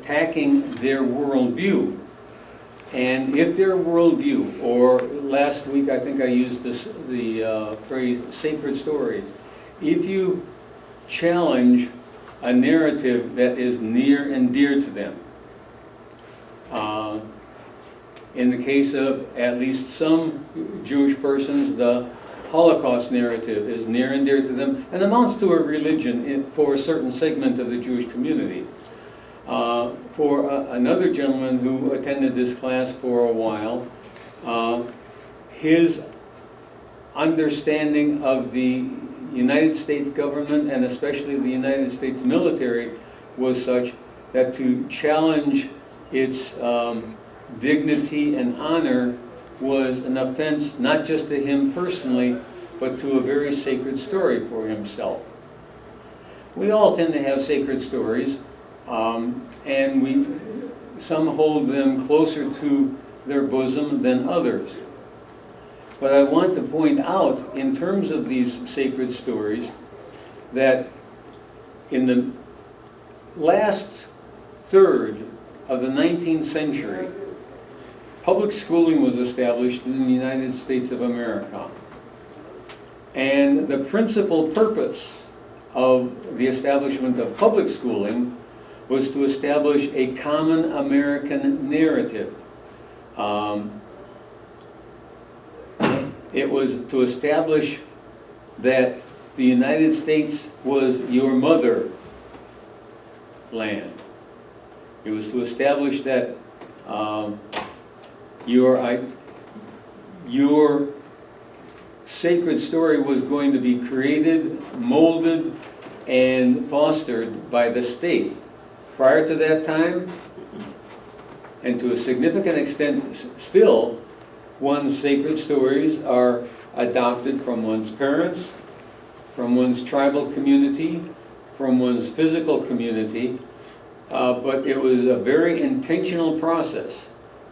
attacking their worldview. And if their worldview, or last week I think I used the phrase sacred story, if you challenge a narrative that is near and dear to them, in the case of at least some Jewish persons, the Holocaust narrative is near and dear to them and amounts to a religion for a certain segment of the Jewish community. For another gentleman who attended this class for a while, his understanding of the United States government and especially the United States military was such that to challenge its dignity and honor was an offense not just to him personally, but to a very sacred story for himself. We all tend to have sacred stories, and some hold them closer to their bosom than others. But I want to point out, in terms of these sacred stories, that in the last third of the 19th century, public schooling was established in the United States of America. And the principal purpose of the establishment of public schooling was to establish a common American narrative. It was to establish that the United States was your mother land. It was to establish that your sacred story was going to be created, molded, and fostered by the state. Prior to that time, and to a significant extent still, one's sacred stories are adopted from one's parents, from one's tribal community, from one's physical community, but it was a very intentional process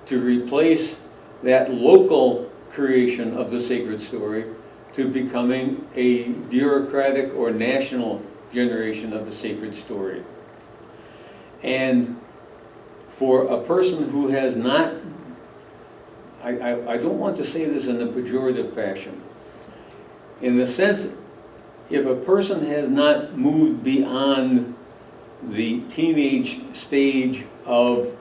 to replace that local creation of the sacred story to becoming a bureaucratic or national generation of the sacred story. And for a person who has not, I don't want to say this in a pejorative fashion, in the sense, if a person has not moved beyond the teenage stage of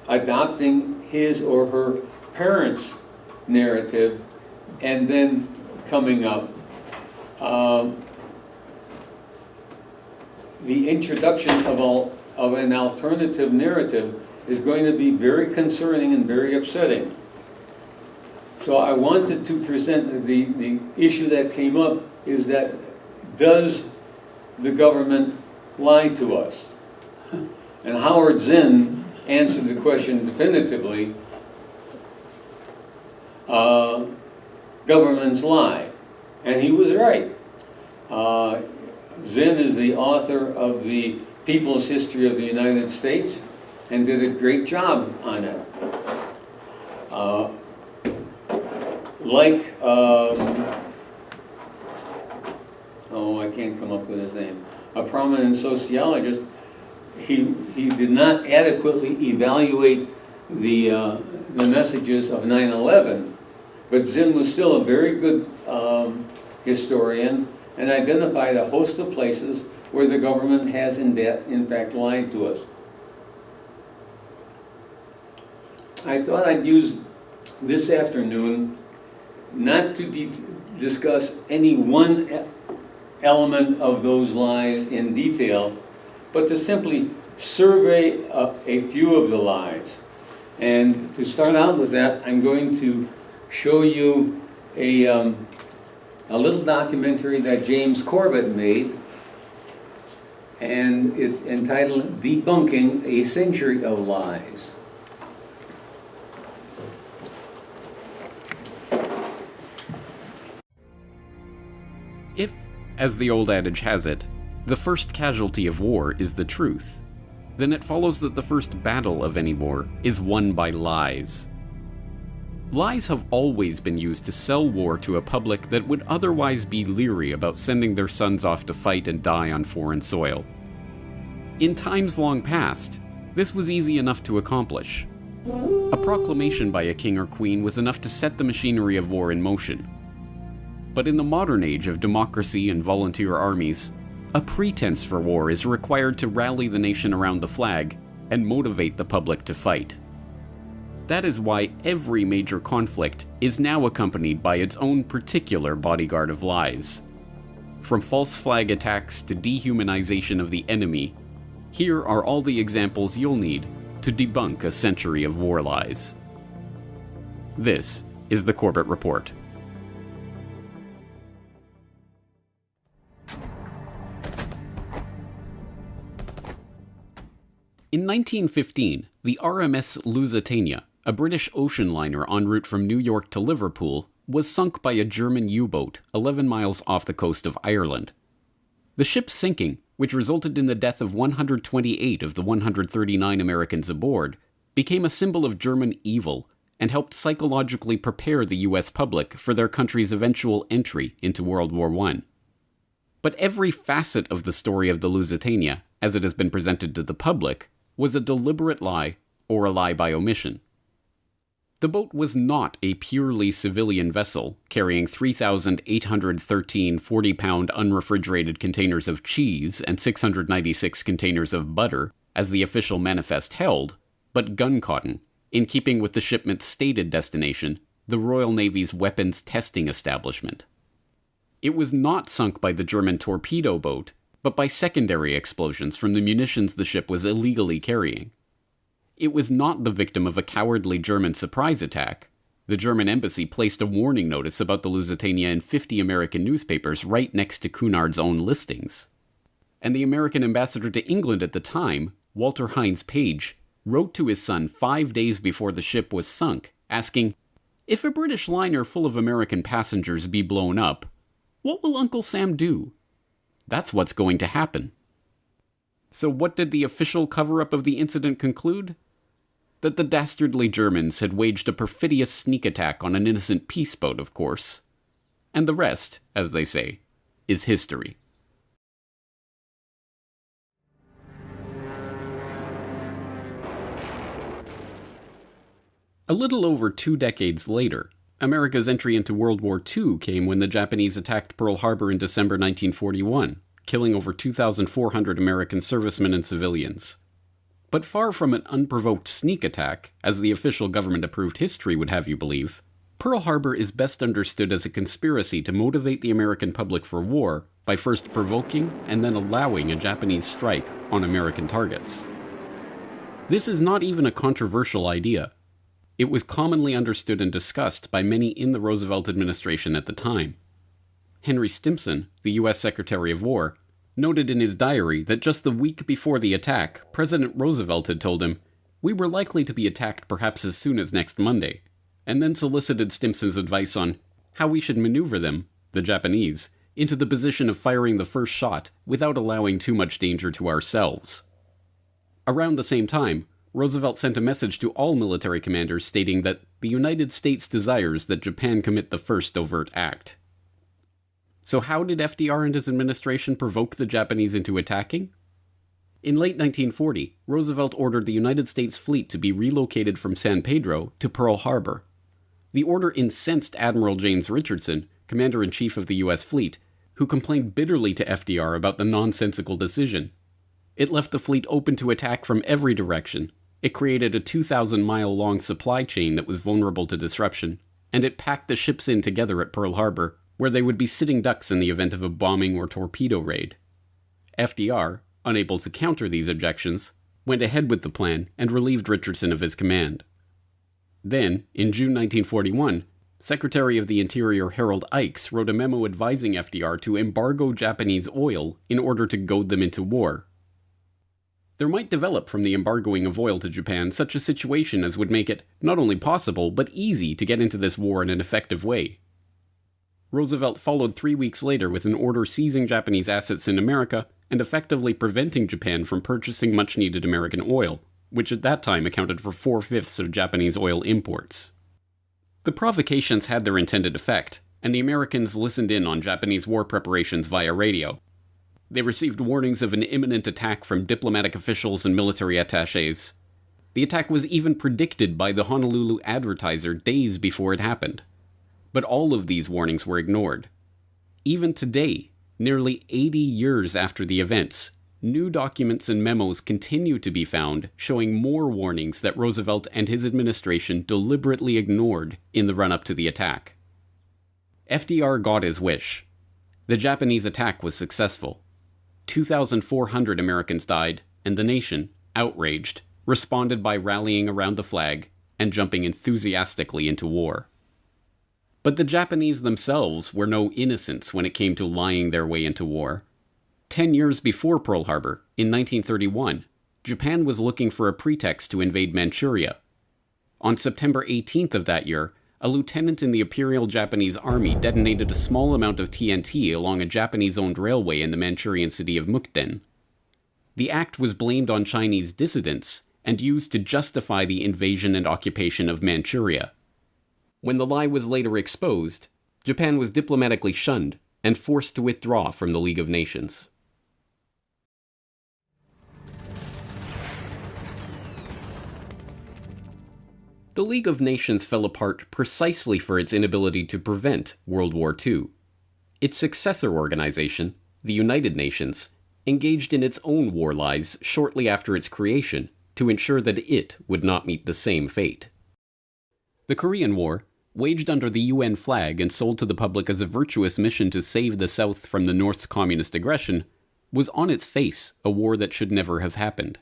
adopting his or her parents' narrative and then coming up, the introduction of an alternative narrative is going to be very concerning and very upsetting. So I wanted to present the issue that came up is that, does the government lie to us? And Howard Zinn answered the question definitively, governments lie. And he was right. Zinn is the author of the People's History of the United States and did a great job on it. I can't come up with his name, a prominent sociologist, he did not adequately evaluate the messages of 9/11, but Zinn was still a very good historian and identified a host of places where the government has in fact lied to us. I thought I'd use this afternoon not to discuss any one element of those lies in detail, but to simply survey a few of the lies. And to start out with that, I'm going to show you a little documentary that James Corbett made, and it's entitled Debunking a Century of Lies. If, as the old adage has it, the first casualty of war is the truth, then it follows that the first battle of any war is won by lies. Lies have always been used to sell war to a public that would otherwise be leery about sending their sons off to fight and die on foreign soil. In times long past, this was easy enough to accomplish. A proclamation by a king or queen was enough to set the machinery of war in motion. But in the modern age of democracy and volunteer armies, a pretense for war is required to rally the nation around the flag and motivate the public to fight. That is why every major conflict is now accompanied by its own particular bodyguard of lies. From false flag attacks to dehumanization of the enemy, here are all the examples you'll need to debunk a century of war lies. This is the Corbett Report. In 1915, the RMS Lusitania, a British ocean liner en route from New York to Liverpool, was sunk by a German U-boat 11 miles off the coast of Ireland. The ship's sinking, which resulted in the death of 128 of the 139 Americans aboard, became a symbol of German evil and helped psychologically prepare the US public for their country's eventual entry into World War I. But every facet of the story of the Lusitania, as it has been presented to the public, was a deliberate lie or a lie by omission. The boat was not a purely civilian vessel carrying 3,813 40-pound unrefrigerated containers of cheese and 696 containers of butter, as the official manifest held, but gun cotton, in keeping with the shipment's stated destination, the Royal Navy's weapons testing establishment. It was not sunk by the German torpedo boat, but by secondary explosions from the munitions the ship was illegally carrying. It was not the victim of a cowardly German surprise attack. The German embassy placed a warning notice about the Lusitania in 50 American newspapers right next to Cunard's own listings. And the American ambassador to England at the time, Walter Hines Page, wrote to his son 5 days before the ship was sunk, asking, "If a British liner full of American passengers be blown up, what will Uncle Sam do? That's what's going to happen." So what did the official cover-up of the incident conclude? That the dastardly Germans had waged a perfidious sneak attack on an innocent peace boat, of course. And the rest, as they say, is history. A little over 2 decades later, America's entry into World War II came when the Japanese attacked Pearl Harbor in December 1941, killing over 2,400 American servicemen and civilians. But far from an unprovoked sneak attack, as the official government-approved history would have you believe, Pearl Harbor is best understood as a conspiracy to motivate the American public for war by first provoking and then allowing a Japanese strike on American targets. This is not even a controversial idea. It was commonly understood and discussed by many in the Roosevelt administration at the time. Henry Stimson, the U.S. Secretary of War, noted in his diary that just the week before the attack, President Roosevelt had told him, "We were likely to be attacked perhaps as soon as next Monday," and then solicited Stimson's advice on how we should maneuver them, the Japanese, into the position of firing the first shot without allowing too much danger to ourselves. Around the same time, Roosevelt sent a message to all military commanders stating that the United States desires that Japan commit the first overt act. So how did FDR and his administration provoke the Japanese into attacking? In late 1940, Roosevelt ordered the United States fleet to be relocated from San Pedro to Pearl Harbor. The order incensed Admiral James Richardson, Commander-in-Chief of the U.S. fleet, who complained bitterly to FDR about the nonsensical decision. It left the fleet open to attack from every direction. It created a 2,000-mile-long supply chain that was vulnerable to disruption, and it packed the ships in together at Pearl Harbor, where they would be sitting ducks in the event of a bombing or torpedo raid. FDR, unable to counter these objections, went ahead with the plan and relieved Richardson of his command. Then, in June 1941, Secretary of the Interior Harold Ikes wrote a memo advising FDR to embargo Japanese oil in order to goad them into war. There might develop from the embargoing of oil to Japan such a situation as would make it not only possible, but easy to get into this war in an effective way. Roosevelt followed 3 weeks later with an order seizing Japanese assets in America and effectively preventing Japan from purchasing much-needed American oil, which at that time accounted for 4/5 of Japanese oil imports. The provocations had their intended effect, and the Americans listened in on Japanese war preparations via radio. They received warnings of an imminent attack from diplomatic officials and military attachés. The attack was even predicted by the Honolulu Advertiser days before it happened. But all of these warnings were ignored. Even today, nearly 80 years after the events, new documents and memos continue to be found showing more warnings that Roosevelt and his administration deliberately ignored in the run-up to the attack. FDR got his wish. The Japanese attack was successful. 2,400 Americans died, and the nation, outraged, responded by rallying around the flag and jumping enthusiastically into war. But the Japanese themselves were no innocents when it came to lying their way into war. 10 years before Pearl Harbor, in 1931, Japan was looking for a pretext to invade Manchuria. On September 18th of that year, a lieutenant in the Imperial Japanese Army detonated a small amount of TNT along a Japanese-owned railway in the Manchurian city of Mukden. The act was blamed on Chinese dissidents and used to justify the invasion and occupation of Manchuria. When the lie was later exposed, Japan was diplomatically shunned and forced to withdraw from the League of Nations. The League of Nations fell apart precisely for its inability to prevent World War II. Its successor organization, the United Nations, engaged in its own war lies shortly after its creation to ensure that it would not meet the same fate. The Korean War, waged under the UN flag and sold to the public as a virtuous mission to save the South from the North's communist aggression, was on its face a war that should never have happened.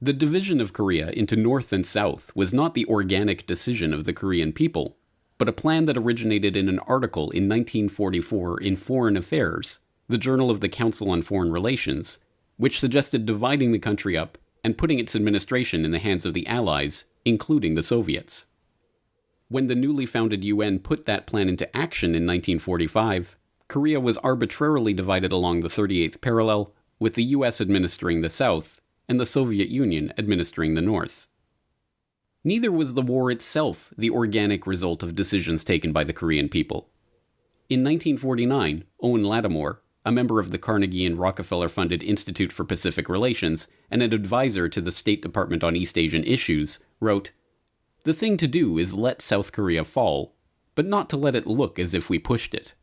The division of Korea into North and South was not the organic decision of the Korean people, but a plan that originated in an article in 1944 in Foreign Affairs, the journal of the Council on Foreign Relations, which suggested dividing the country up and putting its administration in the hands of the Allies, including the Soviets. When the newly founded UN put that plan into action in 1945, Korea was arbitrarily divided along the 38th parallel, with the US administering the South, and the Soviet Union administering the North. Neither was the war itself the organic result of decisions taken by the Korean people. In 1949, Owen Lattimore, a member of the Carnegie and Rockefeller-funded Institute for Pacific Relations and an advisor to the State Department on East Asian issues, wrote, "The thing to do is let South Korea fall, but not to let it look as if we pushed it."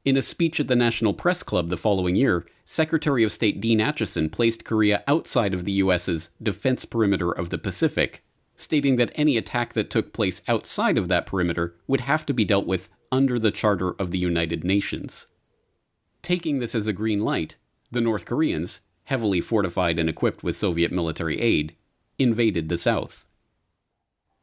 In a speech at the National Press Club the following year, Secretary of State Dean Acheson placed Korea outside of the US's defense perimeter of the Pacific, stating that any attack that took place outside of that perimeter would have to be dealt with under the Charter of the United Nations. Taking this as a green light, the North Koreans, heavily fortified and equipped with Soviet military aid, invaded the South.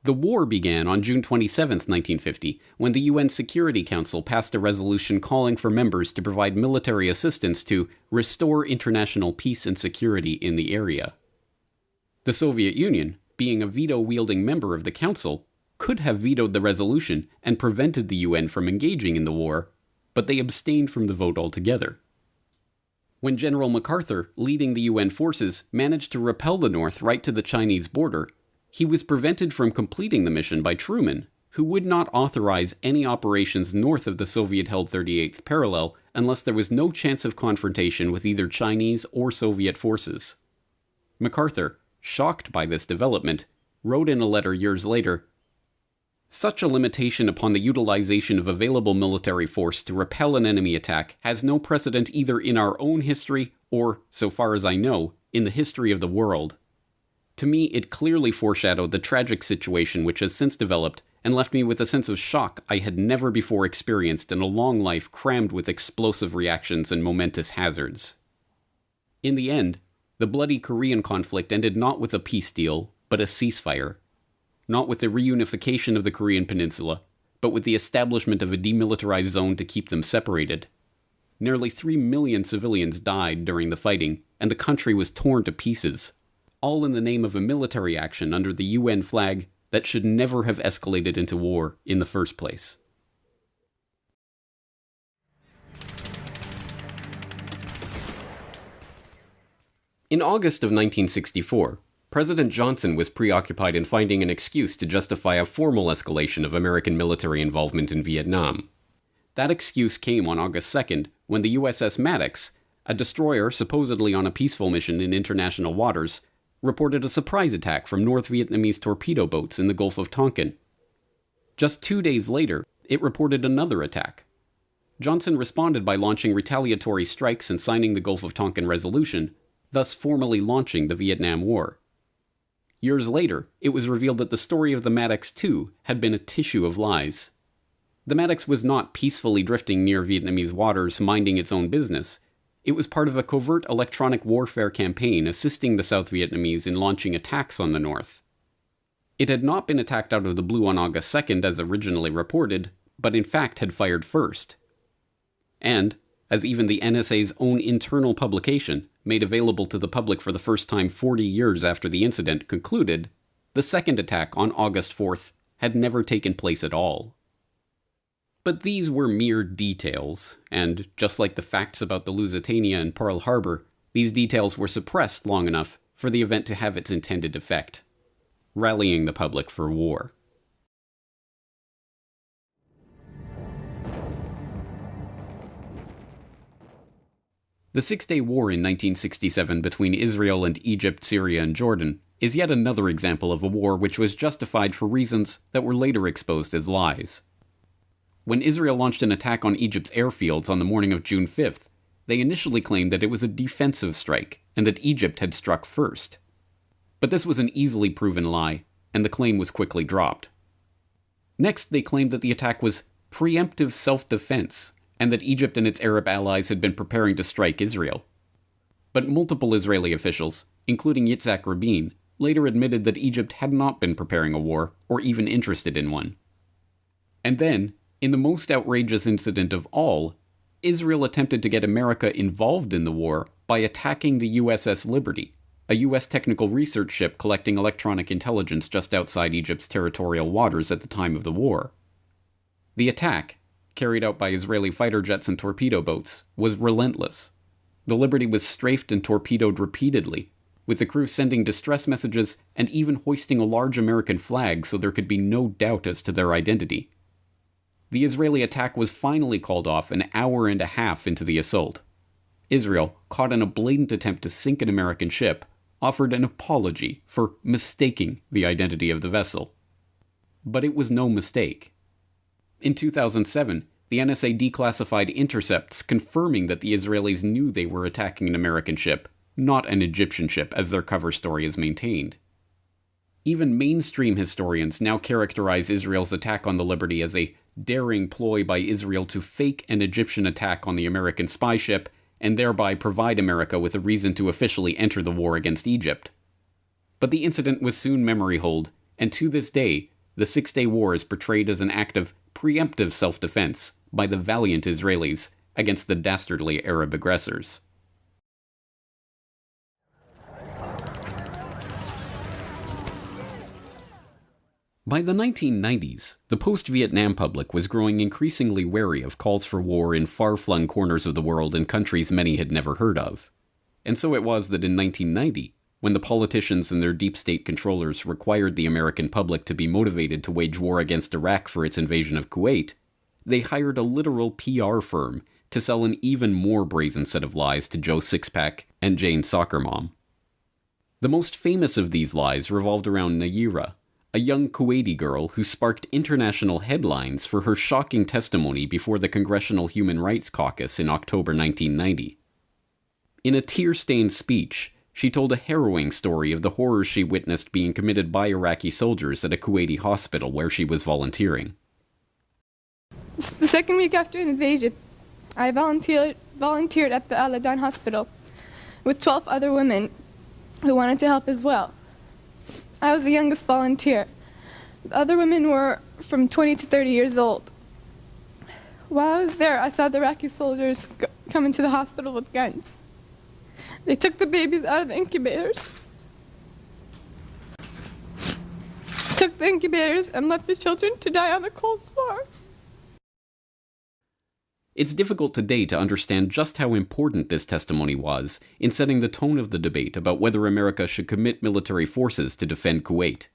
The war began on June 27, 1950, when the UN Security Council passed a resolution calling for members to provide military assistance to restore international peace and security in the area. The Soviet Union, being a veto-wielding member of the Council, could have vetoed the resolution and prevented the UN from engaging in the war, but they abstained from the vote altogether. When General MacArthur, leading the UN forces, managed to repel the North right to the Chinese border, he was prevented from completing the mission by Truman, who would not authorize any operations north of the Soviet-held 38th parallel unless there was no chance of confrontation with either Chinese or Soviet forces. MacArthur, shocked by this development, wrote in a letter years later, "Such a limitation upon the utilization of available military force to repel an enemy attack has no precedent either in our own history or, so far as I know, in the history of the world. To me, it clearly foreshadowed the tragic situation which has since developed and left me with a sense of shock I had never before experienced in a long life crammed with explosive reactions and momentous hazards." In the end, the bloody Korean conflict ended not with a peace deal, but a ceasefire. Not with the reunification of the Korean peninsula, but with the establishment of a demilitarized zone to keep them separated. Nearly 3 million civilians died during the fighting, and the country was torn to pieces, all in the name of a military action under the UN flag that should never have escalated into war in the first place. In August of 1964, President Johnson was preoccupied in finding an excuse to justify a formal escalation of American military involvement in Vietnam. That excuse came on August 2nd, when the USS Maddox, a destroyer supposedly on a peaceful mission in international waters, reported a surprise attack from North Vietnamese torpedo boats in the Gulf of Tonkin. Just 2 days later, it reported another attack. Johnson responded by launching retaliatory strikes and signing the Gulf of Tonkin Resolution, thus formally launching the Vietnam War. Years later, it was revealed that the story of the Maddox too had been a tissue of lies. The Maddox was not peacefully drifting near Vietnamese waters, minding its own business. It was part of a covert electronic warfare campaign assisting the South Vietnamese in launching attacks on the North. It had not been attacked out of the blue on August 2nd as originally reported, but in fact had fired first. And, as even the NSA's own internal publication, made available to the public for the first time 40 years after the incident, concluded, the second attack on August 4th had never taken place at all. But these were mere details, and just like the facts about the Lusitania and Pearl Harbor, these details were suppressed long enough for the event to have its intended effect, rallying the public for war. The Six-Day War in 1967 between Israel and Egypt, Syria, and Jordan is yet another example of a war which was justified for reasons that were later exposed as lies. When Israel launched an attack on Egypt's airfields on the morning of June 5th, they initially claimed that it was a defensive strike and that Egypt had struck first. But this was an easily proven lie, and the claim was quickly dropped. Next, they claimed that the attack was preemptive self-defense, and that Egypt and its Arab allies had been preparing to strike Israel. But multiple Israeli officials, including Yitzhak Rabin, later admitted that Egypt had not been preparing a war, or even interested in one. And then, in the most outrageous incident of all, Israel attempted to get America involved in the war by attacking the USS Liberty, a U.S. technical research ship collecting electronic intelligence just outside Egypt's territorial waters at the time of the war. The attack, carried out by Israeli fighter jets and torpedo boats, was relentless. The Liberty was strafed and torpedoed repeatedly, with the crew sending distress messages and even hoisting a large American flag so there could be no doubt as to their identity. The Israeli attack was finally called off an hour and a half into the assault. Israel, caught in a blatant attempt to sink an American ship, offered an apology for mistaking the identity of the vessel. But it was no mistake. In 2007, the NSA declassified intercepts confirming that the Israelis knew they were attacking an American ship, not an Egyptian ship, as their cover story is maintained. Even mainstream historians now characterize Israel's attack on the Liberty as a daring ploy by Israel to fake an Egyptian attack on the American spy ship and thereby provide America with a reason to officially enter the war against Egypt. But the incident was soon memory hold, and to this day, the Six-Day War is portrayed as an act of preemptive self-defense by the valiant Israelis against the dastardly Arab aggressors. By the 1990s, the post-Vietnam public was growing increasingly wary of calls for war in far-flung corners of the world in countries many had never heard of. And so it was that in 1990, when the politicians and their deep state controllers required the American public to be motivated to wage war against Iraq for its invasion of Kuwait, they hired a literal PR firm to sell an even more brazen set of lies to Joe Sixpack and Jane Soccer Mom. The most famous of these lies revolved around Nayira, a young Kuwaiti girl who sparked international headlines for her shocking testimony before the Congressional Human Rights Caucus in October 1990. In a tear-stained speech, she told a harrowing story of the horrors she witnessed being committed by Iraqi soldiers at a Kuwaiti hospital where she was volunteering. The second week after an invasion, I volunteered at the Al-Adan hospital with 12 other women who wanted to help as well. I was the youngest volunteer. The other women were from 20 to 30 years old. While I was there, I saw the Iraqi soldiers come into the hospital with guns. They took the babies out of the incubators, and left the children to die on the cold floor. It's difficult today to understand just how important this testimony was in setting the tone of the debate about whether America should commit military forces to defend Kuwait.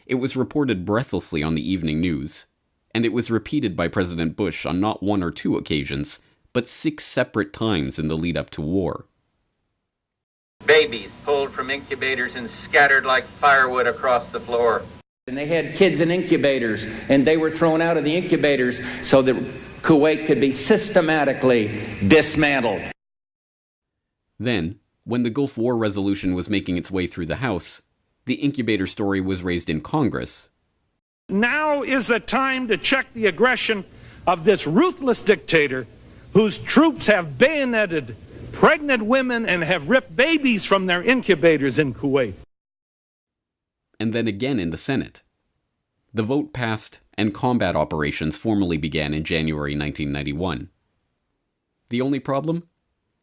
It was reported breathlessly on the evening news, and it was repeated by President Bush on not one or two occasions, but 6 separate times in the lead-up to war. Babies pulled from incubators and scattered like firewood across the floor. And they had kids in incubators, and they were thrown out of the incubators so that Kuwait could be systematically dismantled. Then, when the Gulf War resolution was making its way through the House, the incubator story was raised in Congress. Now is the time to check the aggression of this ruthless dictator whose troops have bayoneted pregnant women and have ripped babies from their incubators in Kuwait. And then again in the Senate. The vote passed, and combat operations formally began in January 1991. The only problem?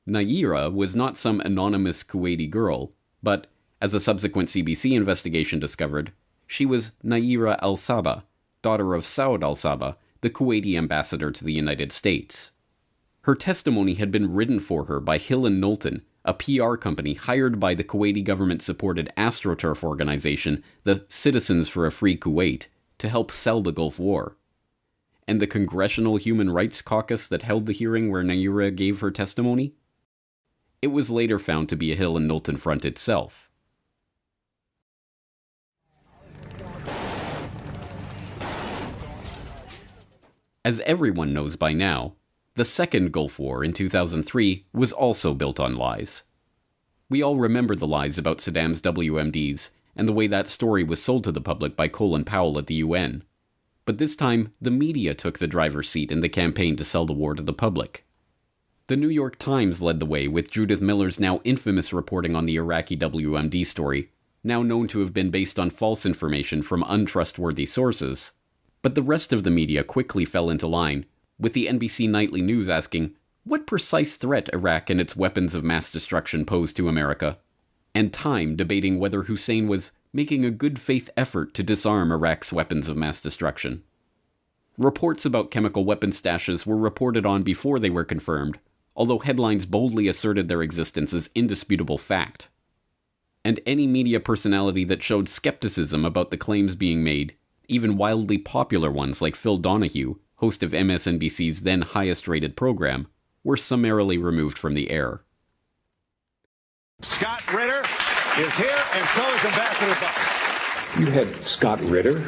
Naira was not some anonymous Kuwaiti girl, but, as a subsequent CBC investigation discovered, she was Naira al-Saba, daughter of Saud al-Saba, the Kuwaiti ambassador to the United States. Her testimony had been written for her by Hill & Knowlton, a PR company hired by the Kuwaiti government-supported AstroTurf organization, the Citizens for a Free Kuwait, to help sell the Gulf War. And the Congressional Human Rights Caucus that held the hearing where Naira gave her testimony? It was later found to be a Hill & Knowlton front itself. As everyone knows by now, the second Gulf War in 2003 was also built on lies. We all remember the lies about Saddam's WMDs and the way that story was sold to the public by Colin Powell at the UN. But this time, the media took the driver's seat in the campaign to sell the war to the public. The New York Times led the way with Judith Miller's now infamous reporting on the Iraqi WMD story, now known to have been based on false information from untrustworthy sources. But the rest of the media quickly fell into line, with the NBC Nightly News asking, what precise threat Iraq and its weapons of mass destruction pose to America? And Time debating whether Hussein was making a good faith effort to disarm Iraq's weapons of mass destruction. Reports about chemical weapon stashes were reported on before they were confirmed, although headlines boldly asserted their existence as indisputable fact. And any media personality that showed skepticism about the claims being made, even wildly popular ones like Phil Donahue, host of MSNBC's then highest-rated program, were summarily removed from the air. Scott Ritter is here, and so is Ambassador Bartlett. You had Scott Ritter,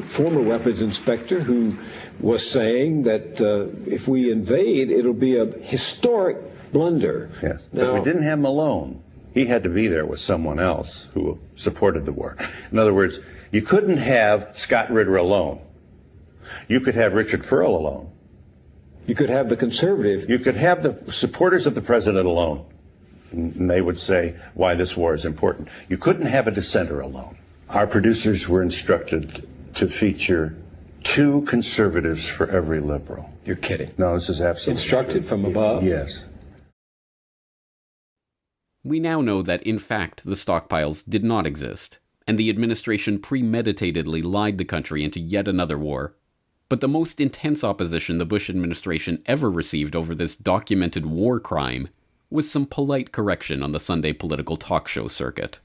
former weapons inspector, who was saying that if we invade, it'll be a historic blunder. Yes, but we didn't have Malone. He had to be there with someone else who supported the war. In other words, you couldn't have Scott Ritter alone. You could have Richard Furl alone. You could have the conservative. You could have the supporters of the president alone. And they would say why this war is important. You couldn't have a dissenter alone. Our producers were instructed to feature 2 conservatives for every liberal. You're kidding. No, this is absolutely instructed true. From above? Yes. We now know that, in fact, the stockpiles did not exist, and the administration premeditatedly lied the country into yet another war. But the most intense opposition the Bush administration ever received over this documented war crime was some polite correction on the Sunday political talk show circuit.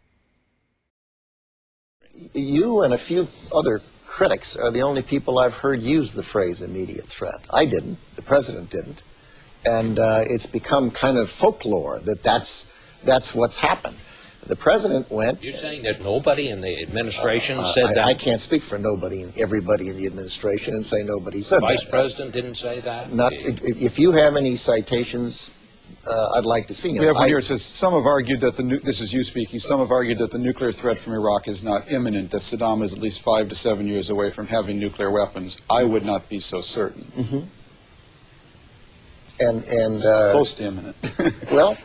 You and a few other critics are the only people I've heard use the phrase immediate threat. I didn't. The president didn't. And it's become kind of folklore that that's what's happened. The president went... You're saying that nobody in the administration said that? I can't speak for nobody and everybody in the administration and say nobody said that. Vice President didn't say that? If you have any citations, I'd like to see them. We have one here that says, some have argued that this is you speaking, some have argued that the nuclear threat from Iraq is not imminent, that Saddam is at least 5 to 7 years away from having nuclear weapons. I would not be so certain. Mm-hmm. And close to imminent. Well,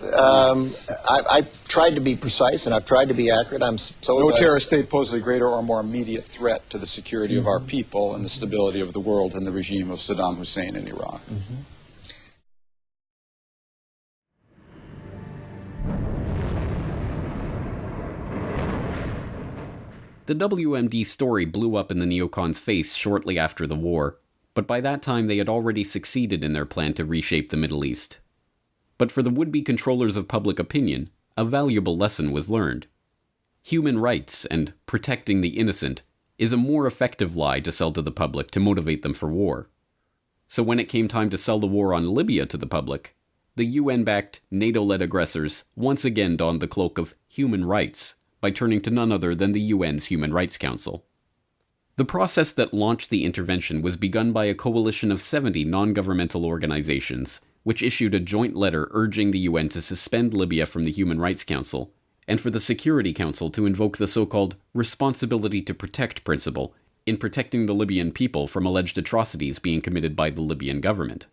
I've tried to be precise and I've tried to be accurate. No terrorist state poses a greater or more immediate threat to the security of our people and the stability of the world than the regime of Saddam Hussein in Iraq. Mm-hmm. The WMD story blew up in the neocons' face shortly after the war, but by that time they had already succeeded in their plan to reshape the Middle East. But for the would-be controllers of public opinion, a valuable lesson was learned. Human rights and protecting the innocent is a more effective lie to sell to the public to motivate them for war. So when it came time to sell the war on Libya to the public, the UN-backed, NATO-led aggressors once again donned the cloak of human rights by turning to none other than the UN's Human Rights Council. The process that launched the intervention was begun by a coalition of 70 non-governmental organizations, which issued a joint letter urging the UN to suspend Libya from the Human Rights Council, and for the Security Council to invoke the so-called responsibility to protect principle in protecting the Libyan people from alleged atrocities being committed by the Libyan government.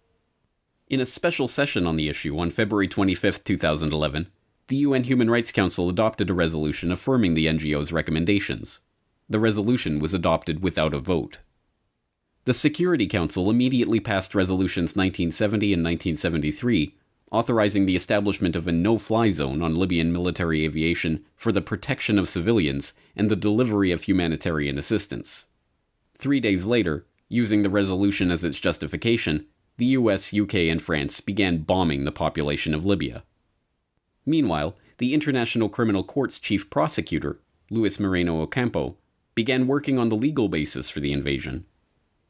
In a special session on the issue on February 25, 2011, the UN Human Rights Council adopted a resolution affirming the NGO's recommendations. The resolution was adopted without a vote. The Security Council immediately passed resolutions 1970 and 1973, authorizing the establishment of a no-fly zone on Libyan military aviation for the protection of civilians and the delivery of humanitarian assistance. 3 days later, using the resolution as its justification, the US, UK, and France began bombing the population of Libya. Meanwhile, the International Criminal Court's chief prosecutor, Luis Moreno Ocampo, began working on the legal basis for the invasion.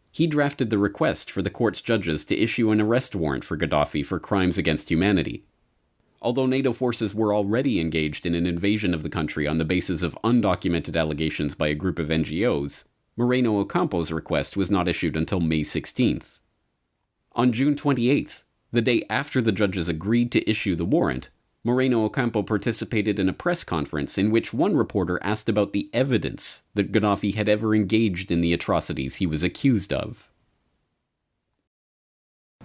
He drafted the request for the court's judges to issue an arrest warrant for Gaddafi for crimes against humanity. Although NATO forces were already engaged in an invasion of the country on the basis of undocumented allegations by a group of NGOs, Moreno Ocampo's request was not issued until May 16th. On June 28th, the day after the judges agreed to issue the warrant, Moreno Ocampo participated in a press conference in which one reporter asked about the evidence that Gaddafi had ever engaged in the atrocities he was accused of.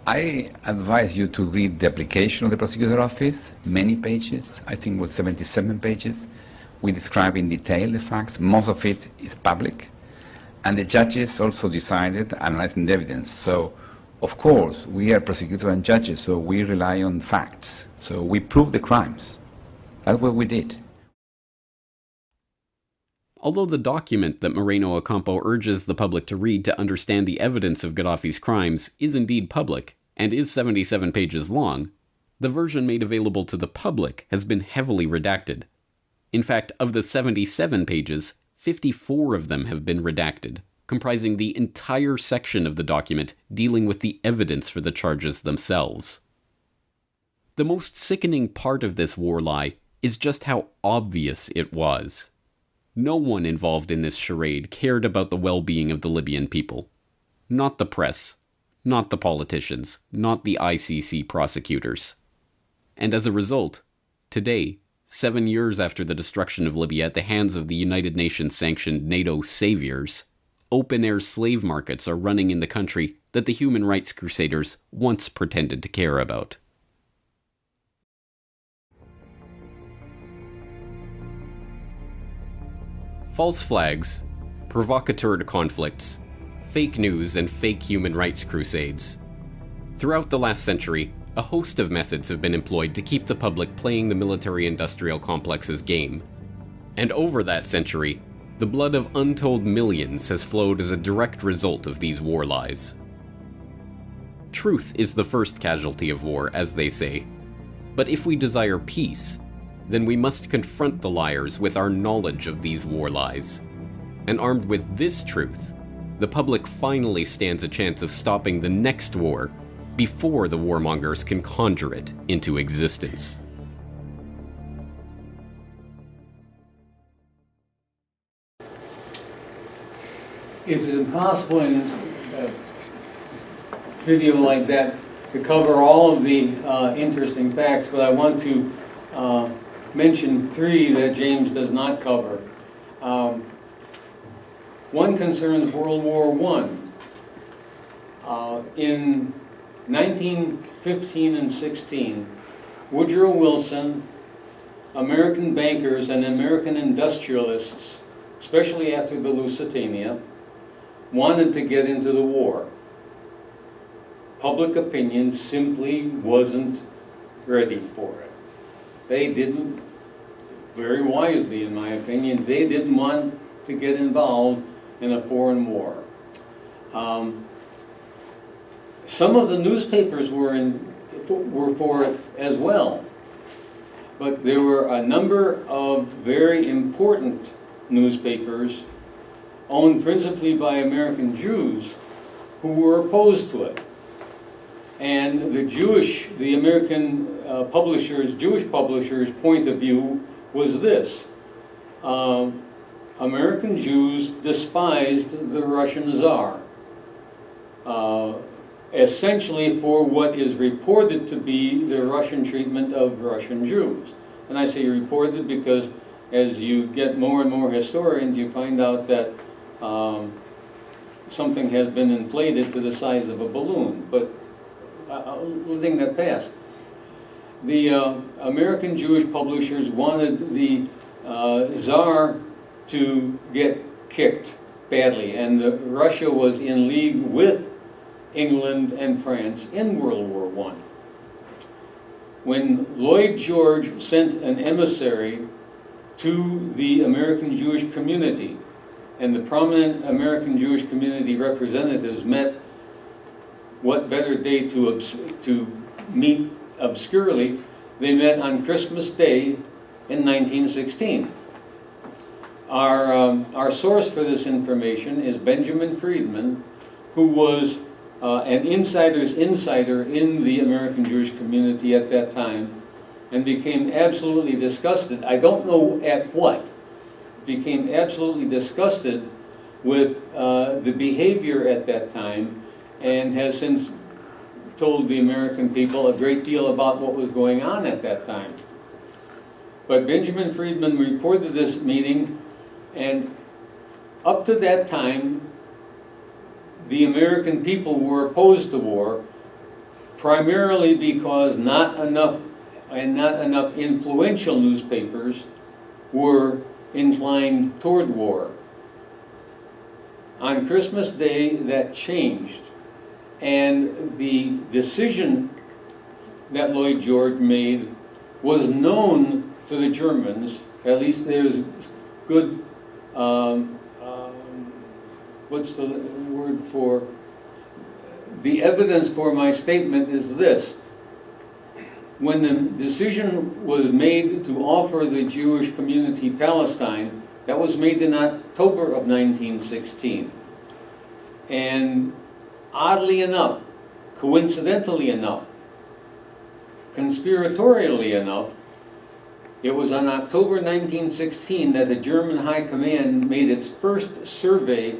I advise you to read the application of the prosecutor's office, many pages, I think it was 77 pages. We describe in detail the facts, most of it is public, and the judges also decided analyzing the evidence. So, of course, we are prosecutors and judges, so we rely on facts. So we prove the crimes. That's what we did. Although the document that Moreno Ocampo urges the public to read to understand the evidence of Gaddafi's crimes is indeed public, and is 77 pages long, the version made available to the public has been heavily redacted. In fact, of the 77 pages, 54 of them have been redacted, comprising the entire section of the document dealing with the evidence for the charges themselves. The most sickening part of this war lie is just how obvious it was. No one involved in this charade cared about the well-being of the Libyan people. Not the press, not the politicians, not the ICC prosecutors. And as a result, today, 7 years after the destruction of Libya at the hands of the United Nations-sanctioned NATO saviors, open-air slave markets are running in the country that the human rights crusaders once pretended to care about. False flags, provocateur conflicts, fake news, and fake human rights crusades. Throughout the last century, a host of methods have been employed to keep the public playing the military-industrial complex's game. And over that century, the blood of untold millions has flowed as a direct result of these war lies. Truth is the first casualty of war, as they say. But if we desire peace, then we must confront the liars with our knowledge of these war lies. And armed with this truth, the public finally stands a chance of stopping the next war before the warmongers can conjure it into existence. It's impossible in a video like that to cover all of the interesting facts, but I want to mention 3 that James does not cover. One concerns World War I. In 1915 and 16, Woodrow Wilson, American bankers and American industrialists, especially after the Lusitania, wanted to get into the war. Public opinion simply wasn't ready for it. They didn't, very wisely in my opinion, they didn't want to get involved in a foreign war. Some of the newspapers were for it as well, but there were a number of very important newspapers owned principally by American Jews who were opposed to it. And the American Jewish publishers' point of view was this. American Jews despised the Russian Tsar, essentially for what is reported to be the Russian treatment of Russian Jews. And I say reported because as you get more and more historians, you find out that something has been inflated to the size of a balloon, but letting that pass. The American Jewish publishers wanted the Tsar to get kicked badly, and Russia was in league with England and France in World War I. When Lloyd George sent an emissary to the American Jewish community, and the prominent American Jewish community representatives met, what better day to meet obscurely, they met on Christmas Day in 1916. Our source for this information is Benjamin Friedman, who was an insider's insider in the American Jewish community at that time, and became absolutely disgusted, I don't know at what, became absolutely disgusted with the behavior at that time, and has since told the American people a great deal about what was going on at that time. But Benjamin Friedman reported this meeting, and up to that time, the American people were opposed to war, primarily because not enough influential newspapers were inclined toward war. On Christmas Day, that changed, and the decision that Lloyd George made was known to the Germans. At least there's good, what's the word for, the evidence for my statement is this. When the decision was made to offer the Jewish community Palestine, that was made in October of 1916. And oddly enough, coincidentally enough, conspiratorially enough, it was on October 1916 that the German High Command made its first survey